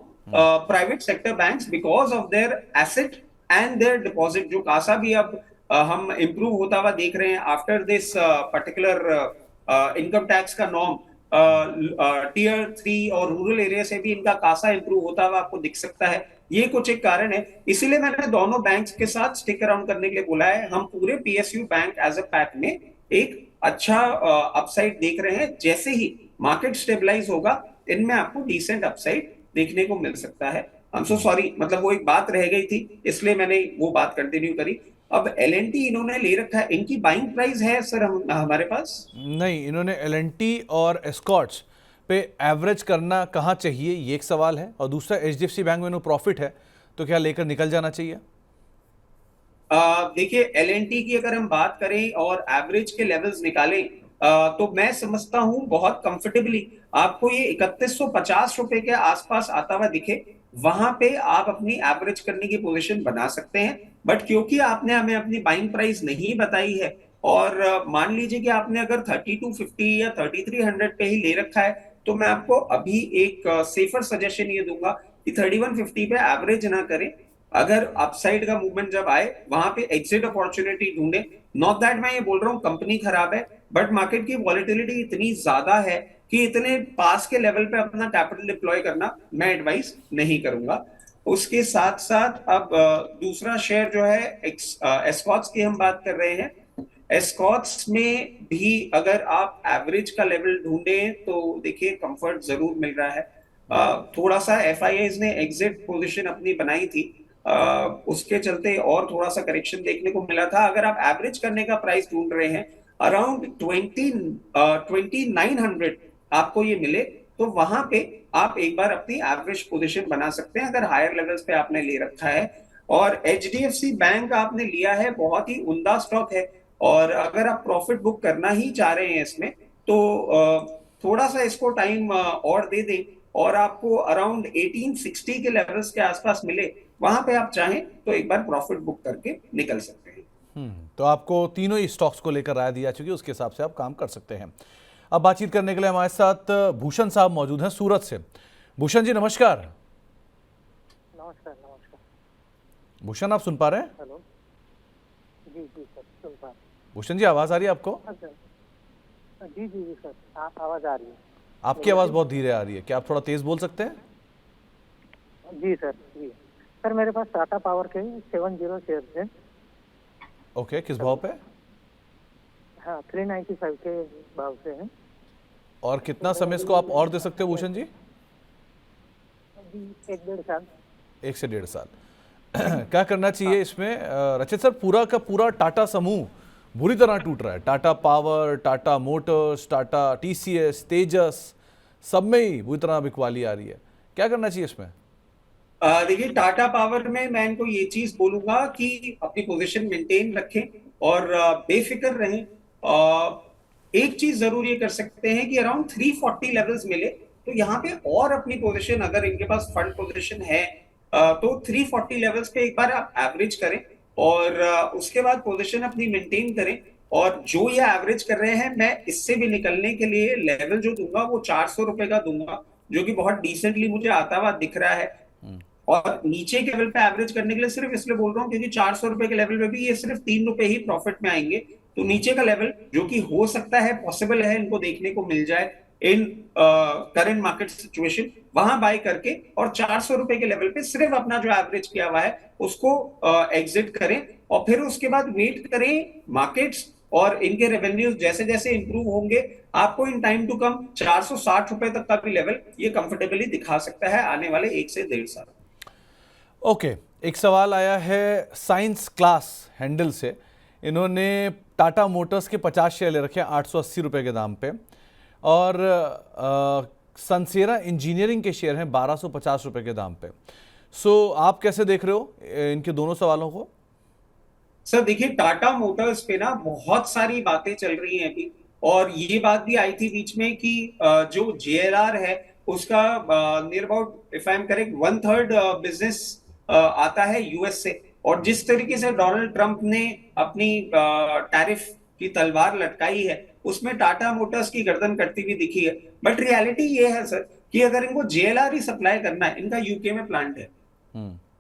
private sector banks because of their asset and there deposit. जो कासा भी अब हम इंप्रूव होता हुआ देख रहे हैं after this particular income tax का नॉर्म, Tier 3 और रूरल एरिया से भी इनका कासा इंप्रूव होता हुआ आपको दिख सकता है। ये कुछ एक कारण है, इसीलिए मैंने दोनों बैंक्स के साथ स्टिक अराउंड करने के लिए बोला है। हम पूरे PSU bank as a pack में एक अच्छा अपसाइड देख रहे हैं। जैसे ही मार्केट स्टेबलाइज होगा इनमें आपको डिसेंट अपसाइड देखने को मिल सकता है। आई एम सो सॉरी, मतलब वो एक बात रह गई थी इसलिए मैंने वो बात कंटिन्यू करी। अब L&T इन्होंने ले रखा है, इनकी बाइंग प्राइस है सर हमारे पास? नहीं, इन्होंने L&T और एस्कॉर्ट्स पे एवरेज करना कहाँ चाहिए, ये एक सवाल है। और दूसरा, एचडीएफसी बैंक में नो प्रॉफिट है तो क्या लेकर निकल जाना चाहिए? देखिए, एलएनटी की अगर हम बात करें और एवरेज के लेवल्स निकालें, तो मैं समझता हूं बहुत कंफर्टेबली आपको ये 3150 रुपए के आसपास आता हुआ दिखे, वहां पे आप अपनी एवरेज करने की पोजीशन बना सकते हैं। बट क्योंकि आपने हमें अपनी बाइंग प्राइस नहीं बताई है, और मान लीजिए कि आपने अगर 3250 या 3300 पे ही ले रखा है, तो मैं आपको अभी एक सेफर सजेशन ये दूंगा कि 3150 पे एवरेज ना करें। अगर अपसाइड का मूवमेंट जब आए, वहां पे एग्जिट अपॉर्चुनिटी ढूंढे। नॉट दैट मैं ये बोल रहा हूँ कंपनी खराब है, बट मार्केट की वॉलेटिलिटी इतनी ज्यादा है कि इतने पास के लेवल पे अपना कैपिटल डिप्लॉय करना मैं एडवाइस नहीं करूंगा। उसके साथ साथ अब दूसरा शेयर जो है एस्कॉर्ट्स की हम बात कर रहे हैं। एस्कॉर्ट्स में भी अगर आप एवरेज का लेवल ढूंढें तो देखिए कंफर्ट जरूर मिल रहा है। थोड़ा सा एफआईआईज ने एग्जिट पोजीशन अपनी बनाई थी, उसके चलते और थोड़ा सा करेक्शन देखने को मिला था। अगर आप एवरेज करने का प्राइस ढूंढ रहे हैं अराउंड 2900 आपको ये मिले, तो वहां पे आप एक बार अपनी एवरेज पोजीशन बना सकते हैं अगर हायर लेवल्स पे आपने ले रखा है। और एचडीएफसी बैंक आपने लिया है, बहुत ही उम्दा स्टॉक है, और अगर आप प्रॉफिट बुक करना ही चाह रहे हैं इसमें, तो थोड़ा सा इसको टाइम और दे दें, और आपको अराउंड 1860 के लेवल्स के आसपास मिले, वहां पे आप चाहें तो एक बार प्रॉफिट बुक करके निकल सकते हैं। तो आपको तीनों ही स्टॉक्स को लेकर राय दी जा चुकी है, उसके हिसाब से आप काम कर सकते हैं। अब बातचीत करने के लिए हमारे साथ भूषण साहब मौजूद हैं सूरत से। भूषण जी नमस्कार। नमस्कार। नमस्कार भूषण, आप सुन पा रहे हैं? हेलो। जी जी सर, सुन पा रहे भूषण जी, आवाज आ रही है आपको? हैं सर। जी जी जी सर, आवाज़ आ रही है। आपकी आवाज बहुत धीरे आ रही है, क्या आप थोड़ा तेज बोल सकते हैं? जी सर। जी सर, मेरे पास टाटा पावर के 70 शेयर्स हैं। ओके, किस भाव पे? हाँ, 395 के भाव से हैं। और कितना समय इसको आप और दे सकते हो भूषण जी? अभी 1-1.5 साल। 1 से 1.5 साल। क्या करना चाहिए इसमें? रचित सर, पूरा का पूरा टाटा समूह बुरी तरह टूट रहा है। Tata power, Tata motors, Tata TCS, Tejas, सब में ही बुरी तरह बिकवाली आ रही है। क्या करना चाहिए इसमें? देखिए, टाटा पावर में मैं इनको ये चीज बोलूंगा कि अपनी पोजीशन मेंटेन रखें और बेफिक्र रहें। एक चीज जरूर ये कर सकते हैं कि अराउंड 340 लेवल्स मिले तो यहाँ पे और अपनी पोजीशन, अगर इनके पास फंड पोजीशन है, तो 340 लेवल्स पे एक बार आप एवरेज करें, और उसके बाद पोजीशन अपनी मेंटेन करें। और जो ये एवरेज कर रहे हैं, मैं इससे भी निकलने के लिए लेवल जो दूंगा वो 400 रुपए का दूंगा, जो कि बहुत डिसेंटली मुझे आता हुआ दिख रहा है। और नीचे के लेवल पे एवरेज करने के लिए सिर्फ इसलिए बोल रहा हूँ क्योंकि 400 रुपए के लेवल पे भी ये सिर्फ 3 रुपए ही प्रॉफिट में आएंगे। तो नीचे का लेवल जो कि हो सकता है, पॉसिबल है इनको देखने को मिल जाए इन करंट मार्केट सिचुएशन, वहां बाय करके और 400 रुपए के लेवल पे सिर्फ अपना जो एवरेज किया हुआ है उसको एग्जिट करें, और फिर उसके बाद वेट करें मार्केट्स और इनके रेवेन्यूज जैसे जैसे इंप्रूव होंगे, आपको इन टाइम टू कम 460 रुपए तक का भी लेवल ये कंफर्टेबली दिखा सकता है आने वाले 1 से 1.5 साल। ओके, एक सवाल आया है साइंस क्लास हैंडल से। इन्होंने टाटा मोटर्स के 50 शेयर ले रखे हैं 880 रुपए के दाम पे, और सनसेरा इंजीनियरिंग के शेयर हैं 1250 रुपए के दाम पे। सो आप कैसे देख रहे हो इनके दोनों सवालों को? सर देखिए, टाटा मोटर्स पे ना बहुत सारी बातें चल रही हैं अभी, और ये बात भी आई थी बीच में कि जो जेएलआर है उसका near about, if I am correct, 1/3 business आता है यूएस से। और जिस तरीके से डोनाल्ड ट्रंप ने अपनी टैरिफ की तलवार लटकाई है, उसमें टाटा मोटर्स की गर्दन कटती हुई दिखी है। बट रियलिटी ये है सर कि अगर इनको जेएलआर ही सप्लाई करना है, इनका यूके में प्लांट है,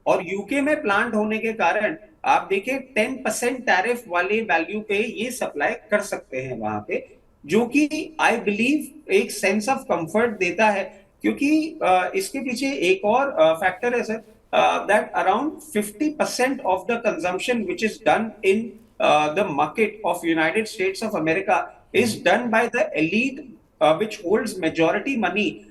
और यूके में प्लांट होने के कारण आप देखें 10% टैरिफ वाले वैल्यू पे ये सप्लाई कर सकते हैं वहां पे, जो कि आई बिलीव एक सेंस ऑफ कंफर्ट देता है। क्योंकि इसके पीछे एक और फैक्टर है sir, that around 50% of the consumption which is done in the market of United states of America is done by the elite which holds majority money,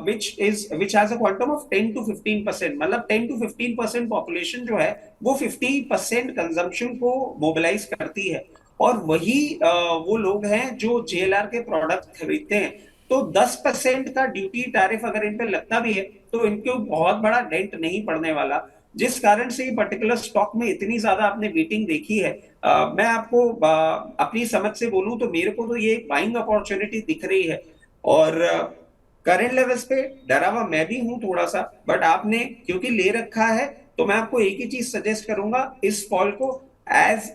which has a quantum of 10 to 15%। मतलब 10 to 15% population जो है वो 50% consumption को mobilise करती है, और वही वो लोग हैं जो जेएलआर के प्रोडक्ट खरीदते हैं। तो 10% का ड्यूटी टैरिफ अगर इन पे लगता भी है तो इनको बहुत बड़ा डेंट नहीं पड़ने वाला, जिस कारण से ये पर्टिकुलर स्टॉक में इतनी ज्यादा आपने वेटिंग देखी है। मैं आपको अपनी समझ से बोलूं तो मेरे को तो ये एक बाइंग अपॉर्चुनिटी दिख रही है। और करंट लेवल्स पे डरा हुआ मैं भी हूं थोड़ा सा, बट आपने क्योंकि ले रखा है तो मैं आपको एक ही चीज सजेस्ट करूंगा, इस फॉल को एज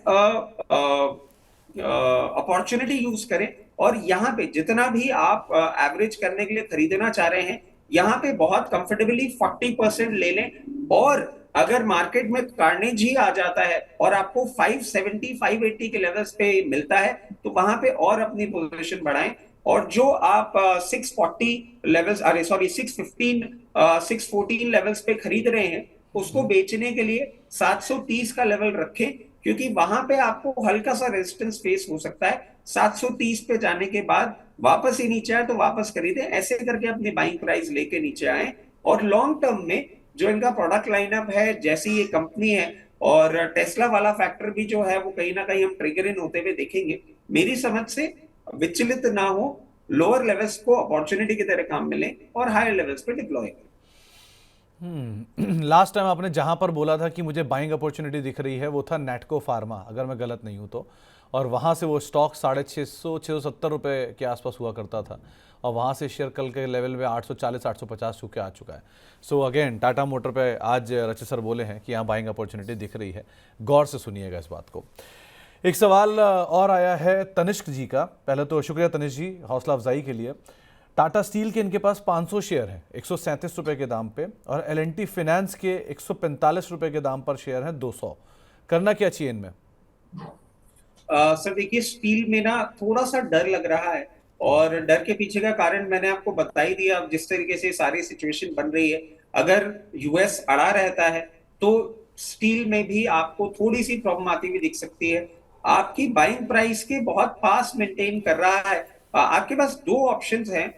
अपॉर्चुनिटी यूज करें। और यहाँ पे जितना भी आप एवरेज करने के लिए खरीदना चाह रहे हैं, यहाँ पे बहुत कंफर्टेबली 40% ले लें। और अगर मार्केट में कार्नेज ही आ जाता है और आपको 570 580 के लेवल्स पे मिलता है तो वहां पे और अपनी पोजीशन बढ़ाएं। और जो आप 640 लेवल्स, अरे सॉरी 615 614 लेवल्स पे खरीद रहे हैं, उसको बेचने के लिए 730 का लेवल रखें, क्योंकि वहां पे आपको हल्का सा रेजिस्टेंस फेस हो सकता है। 730 पे जाने के बाद वापस ही नीचे आए तो वापस खरीदें, ऐसे करके अपनी बाइंग प्राइस लेके नीचे आए। और लॉन्ग टर्म में जो इनका प्रोडक्ट लाइनअप है, जैसी ये कंपनी है और टेस्ला वाला फैक्टर भी जो है वो कहीं ना कहीं हम ट्रिगर इन होते हुए देखेंगे, मेरी समझ से विचलित ना हो, लोअर लेवल्स को अपॉर्चुनिटी की तरह काम मिले और हायर लेवल्स पे डिप्लॉय करें। लास्ट टाइम आपने जहां पर बोला था कि मुझे बाइंग अपॉर्चुनिटी दिख रही है वो था नेटको फार्मा, अगर मैं गलत नहीं हूं तो, और वहां से वो स्टॉक 650 670 रुपये के आसपास हुआ करता था और वहां से शेयर कल के लेवल में 840 850 छू के आ चुका है। सो अगेन टाटा मोटर पे आज रचित सर बोले हैं कि यहाँ बाइंग अपॉर्चुनिटी दिख रही है, गौर से सुनिएगा इस बात को। एक सवाल और आया है तनिष्क जी का। पहले तो शुक्रिया तनिष्क जी हौसला अफजाई के लिए। टाटा स्टील के इनके पास 500 शेयर हैं 137 रुपये के दाम पे, और एल&टी फाइनेंस के 145 रुपये के दाम पर शेयर हैं 200। करना क्या चाहिए इनमें? सर देखिए, स्टील में ना थोड़ा सा डर लग रहा है, और डर के पीछे का कारण मैंने आपको बता ही दिया। अब जिस तरीके से सारी सिचुएशन बन रही है, अगर यूएस अड़ा रहता है तो स्टील में भी आपको थोड़ी सी प्रॉब्लम आती हुई दिख सकती है। आपकी बाइंग प्राइस के बहुत पास मेंटेन कर रहा है। आपके पास दो ऑप्शंस हैं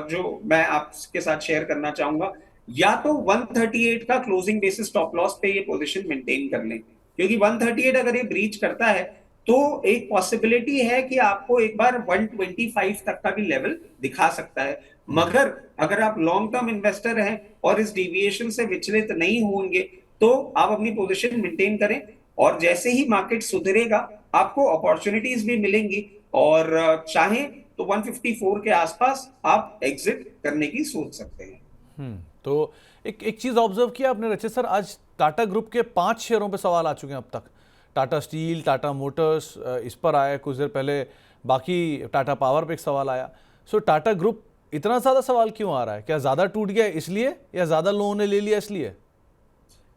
जो मैं आपके साथ शेयर करना चाहूंगा। या तो 138 का क्लोजिंग बेसिस स्टॉप लॉस पे ये पोजीशन मेंटेन कर लें, क्योंकि 138 अगर ये ब्रीच करता है तो एक पॉसिबिलिटी है कि आपको एक बार 125 तक का भी लेवल दिखा सकता है। मगर अगर आप लॉन्ग टर्म इन्वेस्टर हैं और इस डिविएशन से विचलित नहीं होंगे तो आप अपनी पोजीशन मेंटेन करें, और जैसे ही मार्केट सुधरेगा आपको अपॉर्चुनिटीज भी मिलेंगी, और चाहें तो 154 के आसपास आप एग्जिट करने की सोच सकते हैं। तो एक चीज ऑब्जर्व किया आपने रचित सर, आज टाटा ग्रुप के 5 शेयरों पे सवाल आ चुके हैं अब तक। टाटा स्टील, टाटा मोटर्स इस पर आया कुछ देर पहले, बाकी टाटा पावर पे एक सवाल आया। सो टाटा ग्रुप इतना ज्यादा सवाल क्यों आ रहा है? क्या ज्यादा टूट गया इसलिए, या ज्यादा लोगों ने ले लिया इसलिए?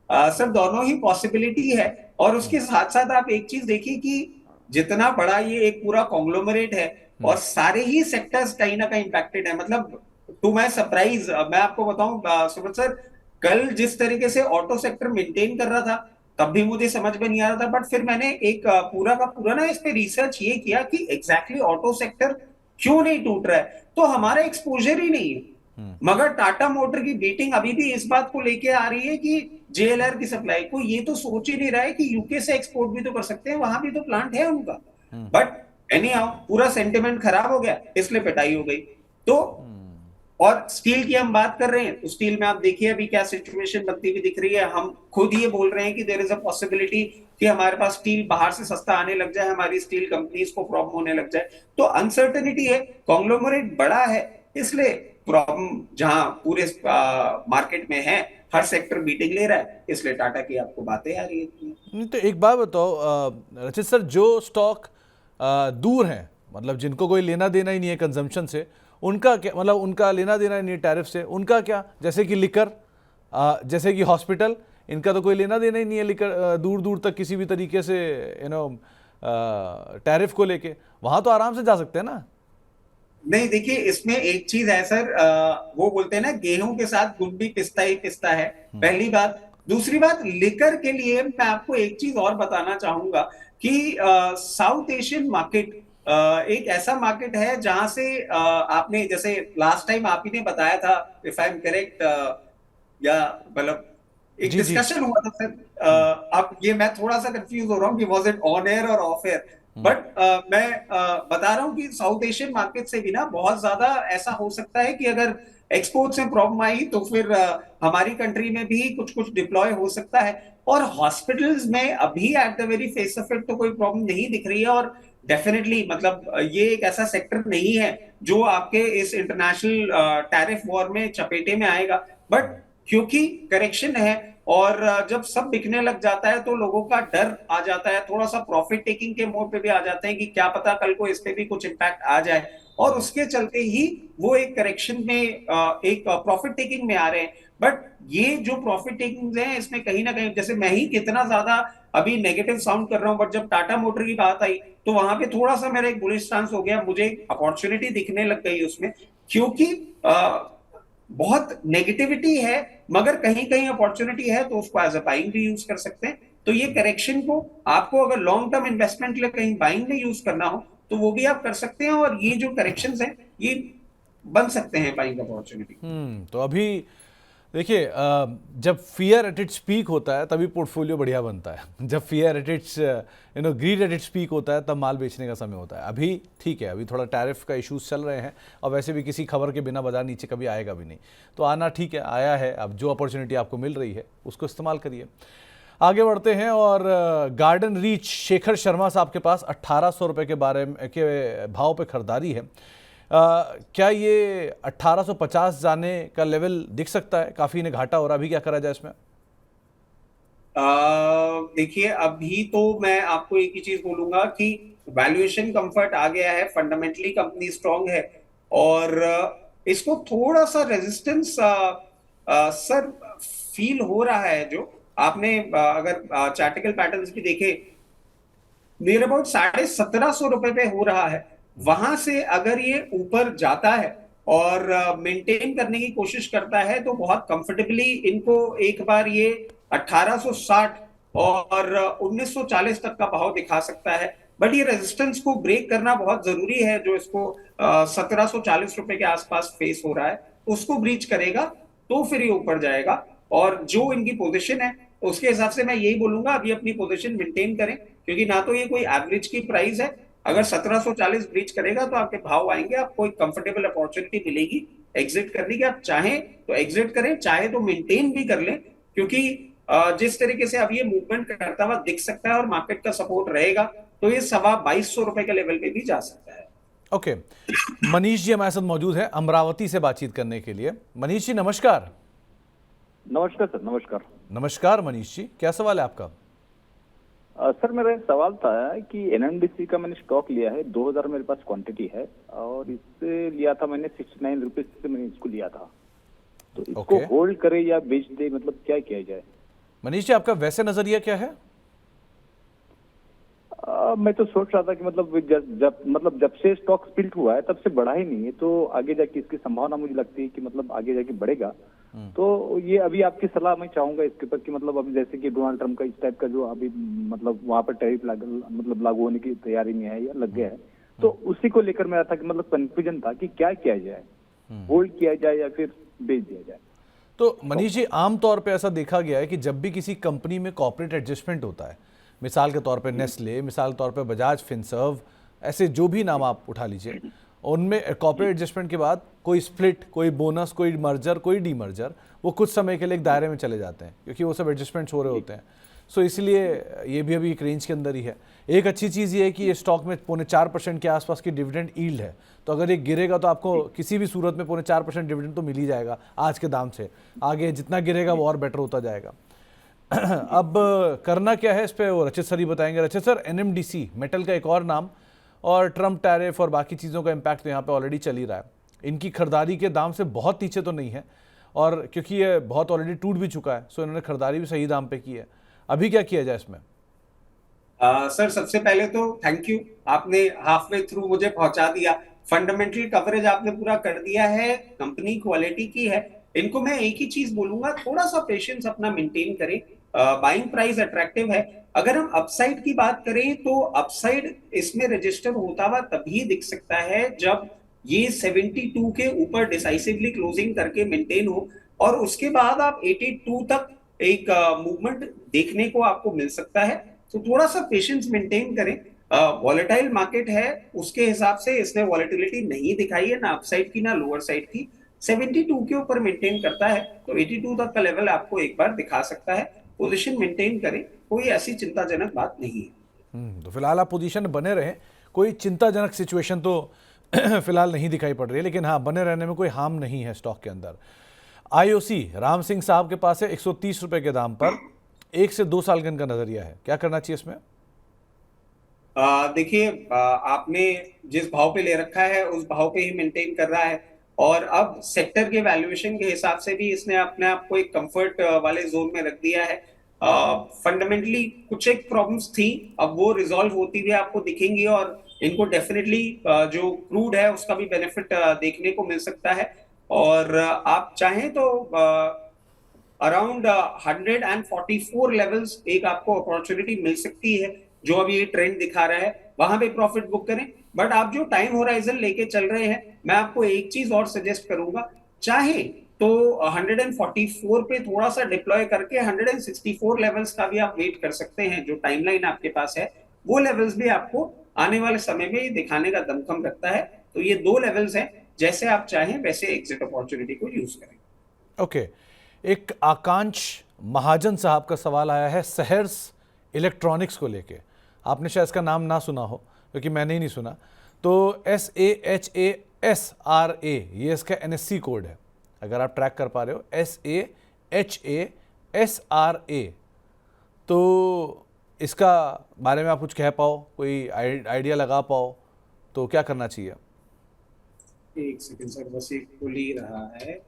सर दोनों ही पॉसिबिलिटी है। और उसके साथ साथ आप एक चीज देखिए कि जितना बड़ा ये एक पूरा कॉन्ग्लोमरेट है और सारे ही सेक्टर्स कहीं ना कहीं इंपैक्टेड है। मतलब टू माय सरप्राइज मैं आपको बताऊं सुमित सर, कल जिस तरीके से ऑटो सेक्टर मेंटेन कर रहा था तब भी मुझे समझ में नहीं आ रहा था, बट फिर मैंने एक पूरा का पूरा ना इस पे रिसर्च ये किया कि एग्जैक्टली ऑटो सेक्टर क्यों नहीं टूट रहा है, तो हमारा एक्सपोजर ही नहीं है। मगर टाटा मोटर की बेटिंग अभी भी इस बात को लेके आ रही है कि जेएलआर की सप्लाई को ये तो सोच ही नहीं रहा है कि यूके से एक्सपोर्ट भी तो कर सकते हैं, वहां भी तो प्लांट है उनका। बट एनी हाउ पूरा सेंटिमेंट खराब हो गया, इसलिए पिटाई हो गई। तो और स्टील की हम बात कर रहे हैं तो स्टील में आप देखिए अभी क्या सिचुएशन बनती हुई दिख रही है। हम खुद ये बोल रहे हैं कि देयर इज अ पॉसिबिलिटी कि हमारे पास स्टील बाहर से सस्ता आने लग जाए, हमारी स्टील कंपनीज को प्रॉब्लम होने लग जाए। तो अनसर्टेनिटी है, कॉन्ग्लोमरेट बड़ा है, इसलिए प्रॉब्लम जहां पूरे मार्केट में है, हर सेक्टर बीटिंग ले रहा है, इसलिए टाटा की आपको बातें आ रही है। तो एक बात बताओ रचित सर, जो स्टॉक दूर हैं, मतलब जिनको कोई लेना देना ही नहीं है कंजम्पशन से, उनका क्या, मतलब उनका लेना देना ही नहीं है टैरिफ से, उनका क्या? जैसे कि लिकर, जैसे कि हॉस्पिटल, इनका तो कोई लेना देना ही नहीं है लिकर दूर दूर तक किसी भी तरीके से टैरिफ को लेके, वहां तो आराम से जा सकते हैं ना। नहीं देखिए, इसमें एक चीज है सर, वो बोलते हैं ना गेहूं के साथ गुड़ भी पिसता ही पिसता है, पहली बात। दूसरी बात, लिकर के लिए मैं आपको एक चीज और बताना चाहूंगा कि साउथ एशियन मार्केट एक ऐसा मार्केट है जहां से आपने जैसे लास्ट टाइम आप ही ने बताया था, इफ आई एम करेक्ट, या मतलब एक डिस्कशन हुआ था सर। अब ये मैं थोड़ा सा कंफ्यूज हो रहा हूँ कि वाज इट ऑन एयर और ऑफ एयर, बट मैं बता रहा हूँ कि साउथ एशियन मार्केट से भी ना बहुत ज्यादा ऐसा हो सकता है कि अगर एक्सपोर्ट्स में प्रॉब्लम आई तो फिर हमारी कंट्री में भी कुछ कुछ डिप्लॉय हो सकता है। और हॉस्पिटल्स में अभी at the very face of it तो कोई प्रॉब्लम नहीं दिख रही है। और डेफिनेटली मतलब ये एक ऐसा सेक्टर नहीं है जो आपके इस इंटरनेशनल टैरिफ वॉर में चपेटे में आएगा। बट क्योंकि करेक्शन है और जब सब बिकने लग जाता है तो लोगों का डर आ जाता है, थोड़ा सा प्रॉफिट टेकिंग के मोड पे भी आ जाते हैं कि क्या पता कल को इस पे भी कुछ इम्पैक्ट आ जाए, और उसके चलते ही वो एक करेक्शन में एक प्रॉफिट टेकिंग में आ रहे हैं। बट ये जो प्रॉफिट टेकिंग है इसमें कहीं ना कहीं, जैसे मैं ही कितना ज्यादा अभी नेगेटिव साउंड कर रहा हूं, बट जब टाटा मोटर की बात आई तो वहां पे थोड़ा सा मेरा एक बुलिश स्टांस हो गया, मुझे अपॉर्चुनिटी दिखने लग गई उसमें, क्योंकि बहुत नेगेटिविटी है मगर कहीं कहीं अपॉर्चुनिटी है, तो उसको एज अ बाइंग भी यूज कर सकते हैं। तो ये करेक्शन को आपको अगर लॉन्ग टर्म इन्वेस्टमेंट के लिए कहीं बाइंग में यूज करना हो तो वो भी आप कर सकते हैं, और ये जो करेक्शंस हैं ये बन सकते हैं बाइंग अपॉर्चुनिटी। तो अभी देखिए, जब फियर एट इट्स पीक होता है तभी पोर्टफोलियो बढ़िया बनता है। जब fear at its greed at its peak होता है तब माल बेचने का समय होता है। अभी ठीक है, अभी थोड़ा टैरिफ का इश्यूज चल रहे हैं और वैसे भी किसी खबर के बिना बाजार नीचे कभी आएगा भी नहीं, तो आना ठीक है, आया है। अब जो अपॉर्चुनिटी आपको मिल रही है उसको इस्तेमाल करिए। आगे बढ़ते हैं और गार्डन रीच शेखर शर्मा साहब के पास 1800 रुपये के भाव पे खरीदारी है। क्या ये 1850 जाने का लेवल दिख सकता है? काफी इन्हें घाटा हो रहा है, अभी क्या करा जाए इसमें? देखिए अभी तो मैं आपको एक ही चीज बोलूंगा कि वैल्यूएशन कंफर्ट आ गया है, फंडामेंटली कंपनी स्ट्रांग है, और इसको थोड़ा सा रेजिस्टेंस सर फील हो रहा है। जो आपने अगर चार्टिकल पैटर्न्स भी देखे, नियर अबाउट 1750 रुपए पे हो रहा है। वहां से अगर ये ऊपर जाता है और मेंटेन करने की कोशिश करता है तो बहुत कंफर्टेबली इनको एक बार ये 1860 और 1940 तक का भाव दिखा सकता है। बट ये रेजिस्टेंस को ब्रेक करना बहुत जरूरी है, जो इसको 1740 रुपए के आसपास फेस हो रहा है, उसको ब्रीच करेगा तो फिर ये ऊपर जाएगा। और जो इनकी पोजीशन है उसके हिसाब से मैं यही बोलूंगा अभी अपनी पोजीशन मेंटेन करें, क्योंकि ना तो ये कोई एवरेज की प्राइस है। अगर 1740 ब्रीच करेगा तो आपके भाव आएंगे, आपको एक कंफर्टेबल अपॉर्चुनिटी मिलेगी एग्जिट करने की। आप चाहें तो एग्जिट करें, चाहे तो मेंटेन भी कर लें, क्योंकि जिस तरीके से अब ये मूवमेंट करता हुआ दिख सकता है और मार्केट का सपोर्ट रहेगा तो ये 2250 रुपए के लेवल पे भी जा सकता है। ओके, मनीष जी हमारे साथ मौजूद हैं अमरावती से बातचीत करने के लिए। मनीष जी नमस्कार। नमस्कार सर। नमस्कार। नमस्कार मनीष जी, क्या सवाल है आपका? सर मेरा एक सवाल था कि एनएमडीसी का मैंने स्टॉक लिया है, 2000 मेरे पास क्वांटिटी है, और इससे लिया था मैंने 69 रुपीज से मैंने इसको लिया था, तो इसको होल्ड करे या बेच दे, मतलब क्या किया जाए? मनीष जी आपका वैसे नजरिया क्या है? मैं तो सोच रहा था कि मतलब जब से स्टॉक स्पिल्ट हुआ है तब से बढ़ा ही नहीं है, तो आगे जाके इसकी संभावना मुझे लगती है कि मतलब आगे जाके बढ़ेगा। तो ये अभी आपकी सलाह मैं चाहूंगा इसके ऊपर कि मतलब अभी जैसे कि डोनाल्ड ट्रम्प का इस टाइप का जो अभी मतलब वहां पर टैरिफ लागू होने की तैयारी में है या लग गया है, तो उसी को लेकर मेरा था कि मतलब कंफ्यूजन था कि क्या किया जाए, होल्ड किया जाए या फिर बेच दिया जाए। तो मनीष जी आमतौर पे ऐसा देखा गया है कि जब भी किसी कंपनी में कॉर्पोरेट एडजस्टमेंट होता है, मिसाल के तौर पे नेस्ले, मिसाल के तौर पे बजाज फिनसर्व, ऐसे जो भी नाम आप उठा लीजिए, उनमें कॉर्पोरेट एडजस्टमेंट के बाद कोई स्प्लिट, कोई बोनस, कोई मर्जर, कोई डीमर्जर, वो कुछ समय के लिए एक दायरे में चले जाते हैं क्योंकि वो सब एडजस्टमेंट्स हो रहे होते हैं। सो इसलिए ये भी अभी एक रेंज के अंदर ही है। एक अच्छी चीज़ ये है कि ये स्टॉक में 4.25% के आसपास की डिविडेंड यील्ड है, तो अगर ये गिरेगा तो आपको किसी भी सूरत में 4.25% डिविडेंड तो मिल ही जाएगा आज के दाम से। आगे जितना गिरेगा वो और बेटर होता जाएगा। अब करना क्या है इस पर वो रचित सर ही बताएंगे। रचित सर, एनएमडीसी मेटल का एक और नाम, और ट्रम्प टैरिफ और बाकी चीज़ों का इम्पैक्ट तो यहाँ पे ऑलरेडी चल ही रहा है। इनकी खरीदारी के दाम से बहुत नीचे तो नहीं है, और क्योंकि ये बहुत ऑलरेडी टूट भी चुका है, सो इन्होंने खरीदारी भी सही दाम पे की है। अभी क्या किया जाए इसमें? सर सबसे पहले तो थैंक यू, आपने हाफवे थ्रू मुझे पहुंचा दिया। फंडामेंटल कवरेज आपने पूरा कर दिया है, कंपनी क्वालिटी की है। इनको मैं एक ही चीज बोलूंगा, थोड़ा सा पेशेंस अपना मेंटेन करें। बाइंग प्राइस अट्रैक्टिव है। अगर हम अपसाइड की बात करें तो अपसाइड इसमें रजिस्टर होता हुआ तभी दिख सकता है जब ये 72 के ऊपर डिसाइसिवली क्लोजिंग करके मेंटेन हो, और उसके बाद आप 82 तक एक मूवमेंट देखने को आपको मिल सकता है। तो थोड़ा सा पेशेंस मेंटेन करें। वॉलेटाइल मार्केट है, उसके हिसाब से इसने वॉलेटिलिटी नहीं दिखाई है, ना अपसाइड की ना लोअर साइड की। 72 के ऊपर मेंटेन करता है तो 82 तक का लेवल आपको एक बार दिखा सकता है। पोजीशन मेंटेन करें, कोई ऐसी चिंताजनक बात नहीं है। तो फिलहाल आप पोजीशन बने रहें, कोई चिंताजनक सिचुएशन तो फिलहाल नहीं दिखाई पड़ रही है, लेकिन हाँ, बने रहने में कोई हार्म नहीं है स्टॉक के अंदर। आईओसी राम सिंह साहब के पास है 130 रुपए के दाम पर, 1 से 2 साल का इनका नजरिया है, क्या करना चाहिए इसमें? देखिए, आपने जिस भाव पे ले रखा है उस भाव पे ही मेंटेन कर रहा है, और अब सेक्टर के वैल्यूएशन के हिसाब से भी इसने अपने आप को एक कंफर्ट वाले जोन में रख दिया है। फंडामेंटली कुछ एक प्रॉब्लम्स थी, अब वो रिजॉल्व होती हुई आपको दिखेंगी, और इनको डेफिनेटली जो क्रूड है उसका भी बेनिफिट देखने को मिल सकता है। और आप चाहें तो अराउंड 144 लेवल्स एक आपको अपॉर्चुनिटी मिल सकती है, जो अभी ये ट्रेंड दिखा रहा है, वहां पे प्रॉफिट बुक करें। बट आप जो टाइम होराइजन लेके चल रहे हैं, मैं आपको एक चीज और सजेस्ट करूंगा, चाहे तो 144 पे थोड़ा सा डिप्लॉय करके 164 लेवल्स का भी आप वेट कर सकते हैं। जो टाइमलाइन आपके पास है वो लेवल्स भी आपको आने वाले समय में दिखाने का दमखम रखता है। तो ये दो लेवल्स हैं, जैसे आप चाहें वैसे एग्जिट अपॉर्चुनिटी को यूज करें। ओके, एक आकांक्ष महाजन साहब का सवाल आया है सहर्स इलेक्ट्रॉनिक्स को लेके। आपने शायद इसका नाम ना सुना हो, क्योंकि मैंने ही नहीं सुना। तो SAHASRA ये इसका NSE कोड है, अगर आप ट्रैक कर पा रहे हो, SAHASRA। तो इसका बारे में आप कुछ कह पाओ, कोई आइडिया लगा पाओ, तो क्या करना चाहिए? एक सेकंड सर, बस एक खुल ही रहा है।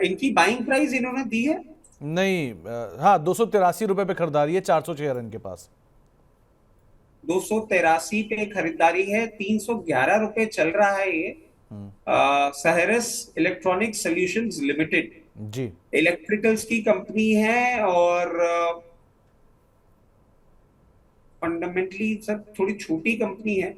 इनकी बाइंग प्राइस इन्होंने दी है? नहीं, हाँ, 283 रुपए पे खरीदारी है, 406 इनके पास। 283 पे खरीदारी है, 311 रुपए चल रहा है ये। सहरस इलेक्ट्रॉनिक सॉल्यूशंस लिमिटेड जी, इलेक्ट्रिकल्स की कंपनी है, और फंडामेंटली सर थोड़ी छोटी कंपनी है।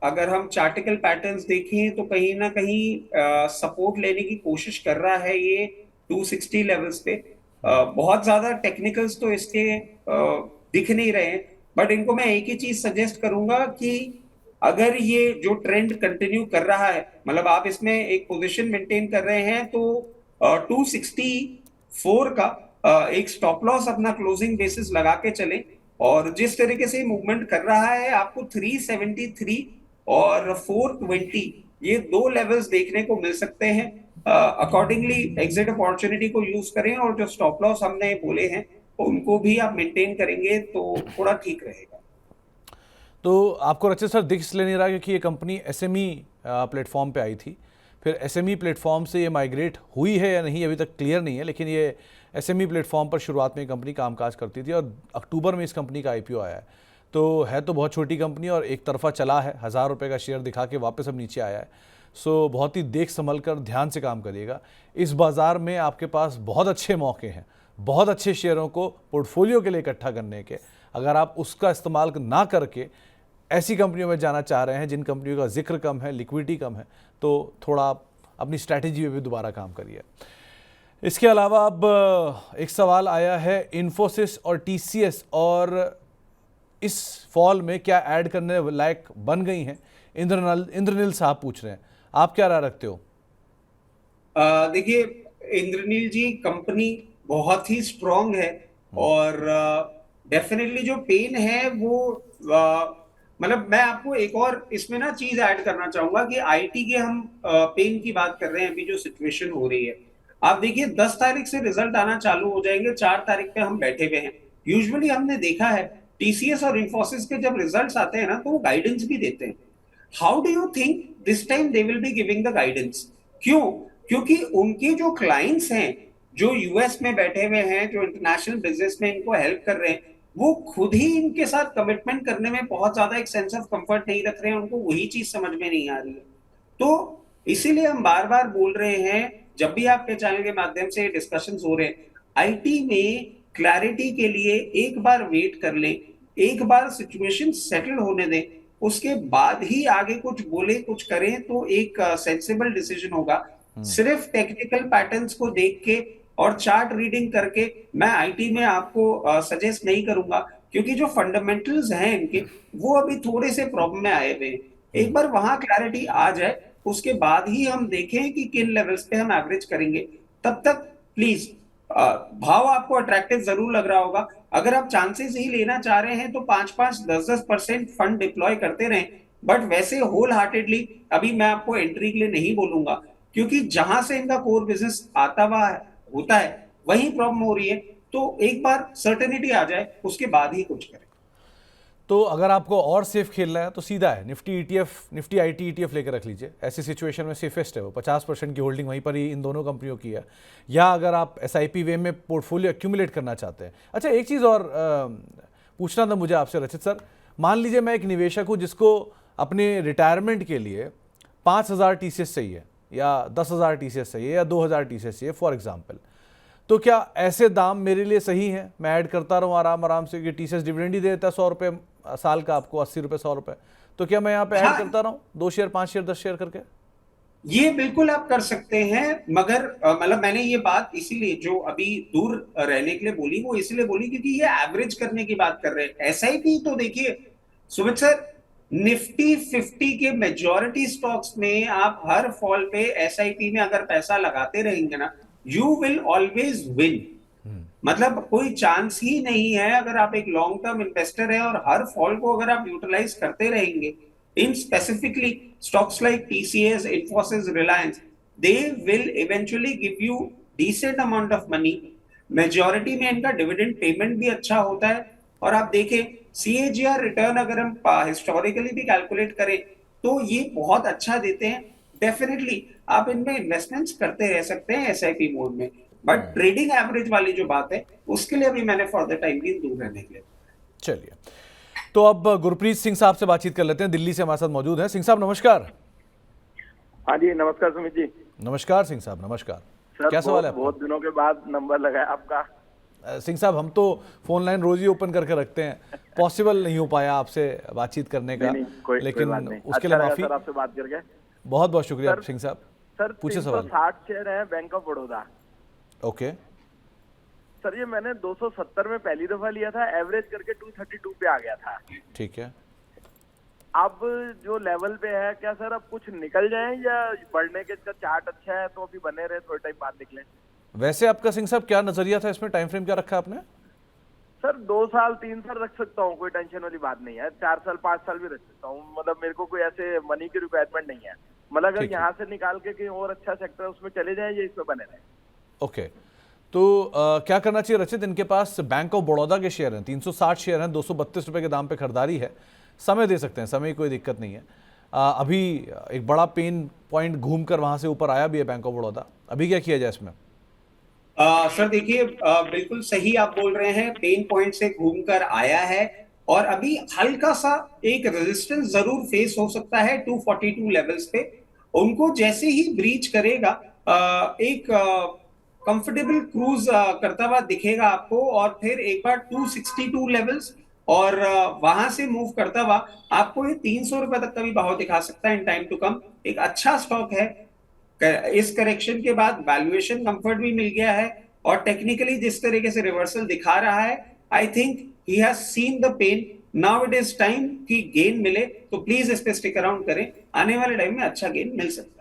अगर हम चार्टिकल पैटर्न्स देखें तो कहीं ना कहीं सपोर्ट लेने की कोशिश कर रहा है ये 260 लेवल्स पे। बहुत ज्यादा टेक्निकल्स तो इसके दिख नहीं रहे हैं, बट इनको मैं एक ही चीज सजेस्ट करूंगा कि अगर ये जो ट्रेंड कंटिन्यू कर रहा है, मतलब आप इसमें एक पोजीशन मेंटेन कर रहे हैं, तो 264 का एक स्टॉप लॉस अपना क्लोजिंग बेसिस लगा के चले। और जिस तरीके से मूवमेंट कर रहा है, आपको 373 और 420 ये दो लेवल्स देखने को मिल सकते हैं। अकॉर्डिंगली एग्जिट अपॉर्चुनिटी को यूज करें, और जो स्टॉप लॉस हमने बोले हैं उनको भी आप मेंटेन करेंगे तो थोड़ा ठीक रहेगा। तो आपको रचित सर दिख इसलिए नहीं रहा क्योंकि ये कंपनी SME प्लेटफॉर्म पे आई थी, फिर SME प्लेटफॉर्म से ये माइग्रेट हुई है या नहीं अभी तक क्लियर नहीं है, लेकिन ये SME प्लेटफॉर्म पर शुरुआत में कंपनी कामकाज करती थी, और अक्टूबर में इस कंपनी का IPO आया है। तो है तो बहुत छोटी कंपनी, और एक तरफा चला है, 1000 रुपये का शेयर दिखा के वापस अब नीचे आया है। सो बहुत ही देख संभल कर ध्यान से काम करिएगा। इस बाज़ार में आपके पास बहुत अच्छे मौके हैं, बहुत अच्छे शेयरों को पोर्टफोलियो के लिए इकट्ठा करने के। अगर आप उसका इस्तेमाल ना करके ऐसी कंपनियों में जाना चाह रहे हैं जिन कंपनियों का जिक्र कम है, लिक्विडिटी कम है, तो थोड़ा आप अपनी स्ट्रैटेजी में भी दोबारा काम करिए। इसके अलावा अब एक सवाल आया है इन्फोसिस और TCS, और इस फॉल में क्या ऐड करने लायक बन गई हैं? इंद्रनील साहब पूछ रहे हैं, आप क्या राय रखते हो? देखिए इंद्रनील जी, कंपनी बहुत ही स्ट्रांग है, और डेफिनेटली जो पेन है वो मतलब मैं आपको एक और इसमें ना चीज ऐड करना चाहूंगा कि IT के हम पेन की बात कर रहे हैं, अभी जो सिचुएशन हो रही है, आप देखिए 10 तारीख से रिजल्ट आना चालू हो जाएंगे, 4 तारीख पे हम बैठे हुए हैं। यूजुअली हमने देखा है TCS और इंफोसिस के जब रिजल्ट्स आते हैं ना, तो वो गाइडेंस भी देते हैं। How do you think this time they will be giving the guidance? क्यों? क्योंकि उनके जो क्लाइंट्स हैं, जो US में बैठे हुए हैं, जो इंटरनेशनल बिजनेस में इनको हेल्प कर रहे हैं, वो खुद ही इनके साथ कमिटमेंट करने में बहुत ज्यादा एक सेंस ऑफ कंफर्ट नहीं रख रहे हैं, उनको वही चीज समझ में नहीं आ रही है। तो इसीलिए हम बार बार बोल रहे हैं, जब भी आपके चैनल के माध्यम से डिस्कशंस हो रहे हैं, IT में क्लैरिटी के लिए एक बार वेट कर लें, एक बार सिचुएशन सेटल होने दें, उसके बाद ही आगे कुछ बोले कुछ करें तो एक सेंसिबल डिसीजन होगा। सिर्फ टेक्निकल पैटर्न्स को देख के और चार्ट रीडिंग करके मैं आईटी में आपको सजेस्ट नहीं करूंगा, क्योंकि जो फंडामेंटल्स हैं इनके वो अभी थोड़े से प्रॉब्लम में आए हुए हैं। एक बार वहां क्लैरिटी आ जाए उसके बाद ही हम देखें कि किन लेवल्स पे हम एवरेज करेंगे। तब तक प्लीज, भाव आपको अट्रैक्टिव जरूर लग रहा होगा, अगर आप चांसेस ही लेना चाह रहे हैं तो 5-5, 10-10% फंड डिप्लॉय करते रहें, बट वैसे होल हार्टेडली अभी मैं आपको एंट्री के लिए नहीं बोलूंगा, क्योंकि जहां से इनका कोर बिजनेस आता हुआ होता है वहीं प्रॉब्लम हो रही है। तो एक बार सर्टेनिटी आ जाए उसके बाद ही कुछ करें। तो अगर आपको और सेफ खेलना है तो सीधा है, Nifty ETF, Nifty IT ETF लेकर रख लीजिए। ऐसी सिचुएशन में सेफेस्ट है वो, 50% की होल्डिंग वहीं पर ही इन दोनों कंपनियों की है। या अगर आप एसआईपी वे में पोर्टफोलियो एक्यूमुलेट करना चाहते हैं। अच्छा, एक चीज़ और पूछना था मुझे आपसे रचित सर, मान लीजिए मैं एक निवेशक हूँ जिसको अपने रिटायरमेंट के लिए 5,000 टीसीएस चाहिए या 10,000 टीसीएस चाहिए या 2,000 टीसीएस चाहिए फॉर एग्जाम्पल, तो क्या ऐसे दाम मेरे लिए सही है? मैं ऐड करता रहूँ आराम आराम से, कि टीसीएस डिविडेंड ही देता है 100 रुपये साल का आपको, 80 रुपये 100 रुपये, तो क्या मैं यहाँ पे ऐड करता रहूँ 2 शेयर 5 शेयर 10 शेयर करके? ये बिल्कुल आप कर सकते हैं, मगर मतलब मैंने ये बात इसीलिए जो अभी दूर रहने के लिए बोली वो इसलिए बोली क्योंकि ये एवरेज करने की बात कर रहे हैं। एसआईपी तो देखिए सुमित सर, निफ्टी 50 के मेजॉरिटी स्टॉक्स में आप हर फॉल पे एसआईपी में अगर पैसा लगाते रहेंगे ना, यू विल ऑलवेज विन। मतलब कोई चांस ही नहीं है, अगर आप एक लॉन्ग टर्म इन्वेस्टर है और हर फॉल को अगर आप यूटिलाइज करते रहेंगे in specifically stocks like TCS, Infosys, Reliance, they will eventually give you decent amount of money. Majority में इनका डिविडेंड पेमेंट भी अच्छा होता है, और आप देखें सीएजीआर रिटर्न अगर हम हिस्टोरिकली भी कैलकुलेट करें तो ये बहुत अच्छा देते हैं। डेफिनेटली आप इनमें इन्वेस्टमेंट्स करते रह सकते हैं एसआईपी मोड में, बट ट्रेडिंग एवरेज वाली जो बात है उसके लिए अभी मैंने फॉर द टाइम भी दूर रहने के लिए। चलिए, तो अब गुरप्रीत सिंह साहब से बातचीत कर लेते हैं, दिल्ली से हमारे साथ मौजूद हैं। सिंह साहब नमस्कार। हाँ जी, नमस्कार सुमित जी। नमस्कार सिंह साहब, नमस्कार। सर, क्या सवाल है? बहुत दिनों के बाद नंबर लगाया आपका। सिंह साहब, हम तो फोन लाइन रोज ही ओपन करके रखते हैं, पॉसिबल नहीं हो पाया आपसे बातचीत करने का, लेकिन बात नहीं। उसके लिए माफी। सर, आपसे बात करके बहुत बहुत शुक्रिया सिंह साहब। सर, पूछे सवाल। 360 शेयर है bank of Baroda. Okay sir, ये मैंने 270 में पहली दफा लिया था, एवरेज करके 232 पे आ गया था। ठीक है, अब जो लेवल पे है, क्या सर अब कुछ निकल जाए या बढ़ने के? इसका चार्ट अच्छा है तो अभी बने रहे, थोड़े टाइम बाद निकले। वैसे आपका सिंह साहब क्या नजरिया था इसमें, टाइम फ्रेम क्या रखा आपने? सर 2 साल 3 साल रख सकता हूँ, कोई टेंशन वाली बात नहीं है। 4 साल 5 साल भी रख सकता हूँ, मतलब मेरे को कोई ऐसे मनी की रिक्वायरमेंट नहीं है। मतलब अगर ठीक है। यहाँ से निकाल के कहीं और अच्छा सेक्टर उसमें चले जाए या इसमें बने रहे। ओके, तो क्या करना चाहिए रचित? इनके पास बैंक ऑफ बड़ौदा के शेयर हैं, 360 शेयर हैं, 232 रुपये के दाम पे खरीदारी है, समय दे सकते हैं, समय की कोई दिक्कत नहीं है। अभी एक बड़ा पेन पॉइंट घूम कर वहाँ से ऊपर आया भी है बैंक ऑफ बड़ौदा, अभी क्या किया जाए इसमें? सर देखिए, बिल्कुल सही आप बोल रहे हैं, पेन पॉइंट से घूमकर आया है और अभी हल्का सा एक रेजिस्टेंस जरूर फेस हो सकता है 242 लेवल्स पे। उनको जैसे ही ब्रीच करेगा एक कंफर्टेबल क्रूज करता हुआ दिखेगा आपको, और फिर एक बार 262 लेवल्स और वहां से मूव करता हुआ आपको ये 300 रुपए तक का भी भाव दिखा सकता है इन टाइम टू कम। एक अच्छा स्टॉक है, इस करेक्शन के बाद वैल्यूएशन कंफर्ट भी मिल गया है, और टेक्निकली जिस तरीके से रिवर्सल दिखा रहा है, I think he has seen the pain, now it is time कि गेन मिले। तो प्लीज इस पे स्टिक अराउंड करें, आने वाले टाइम में अच्छा गेन मिल सकता है।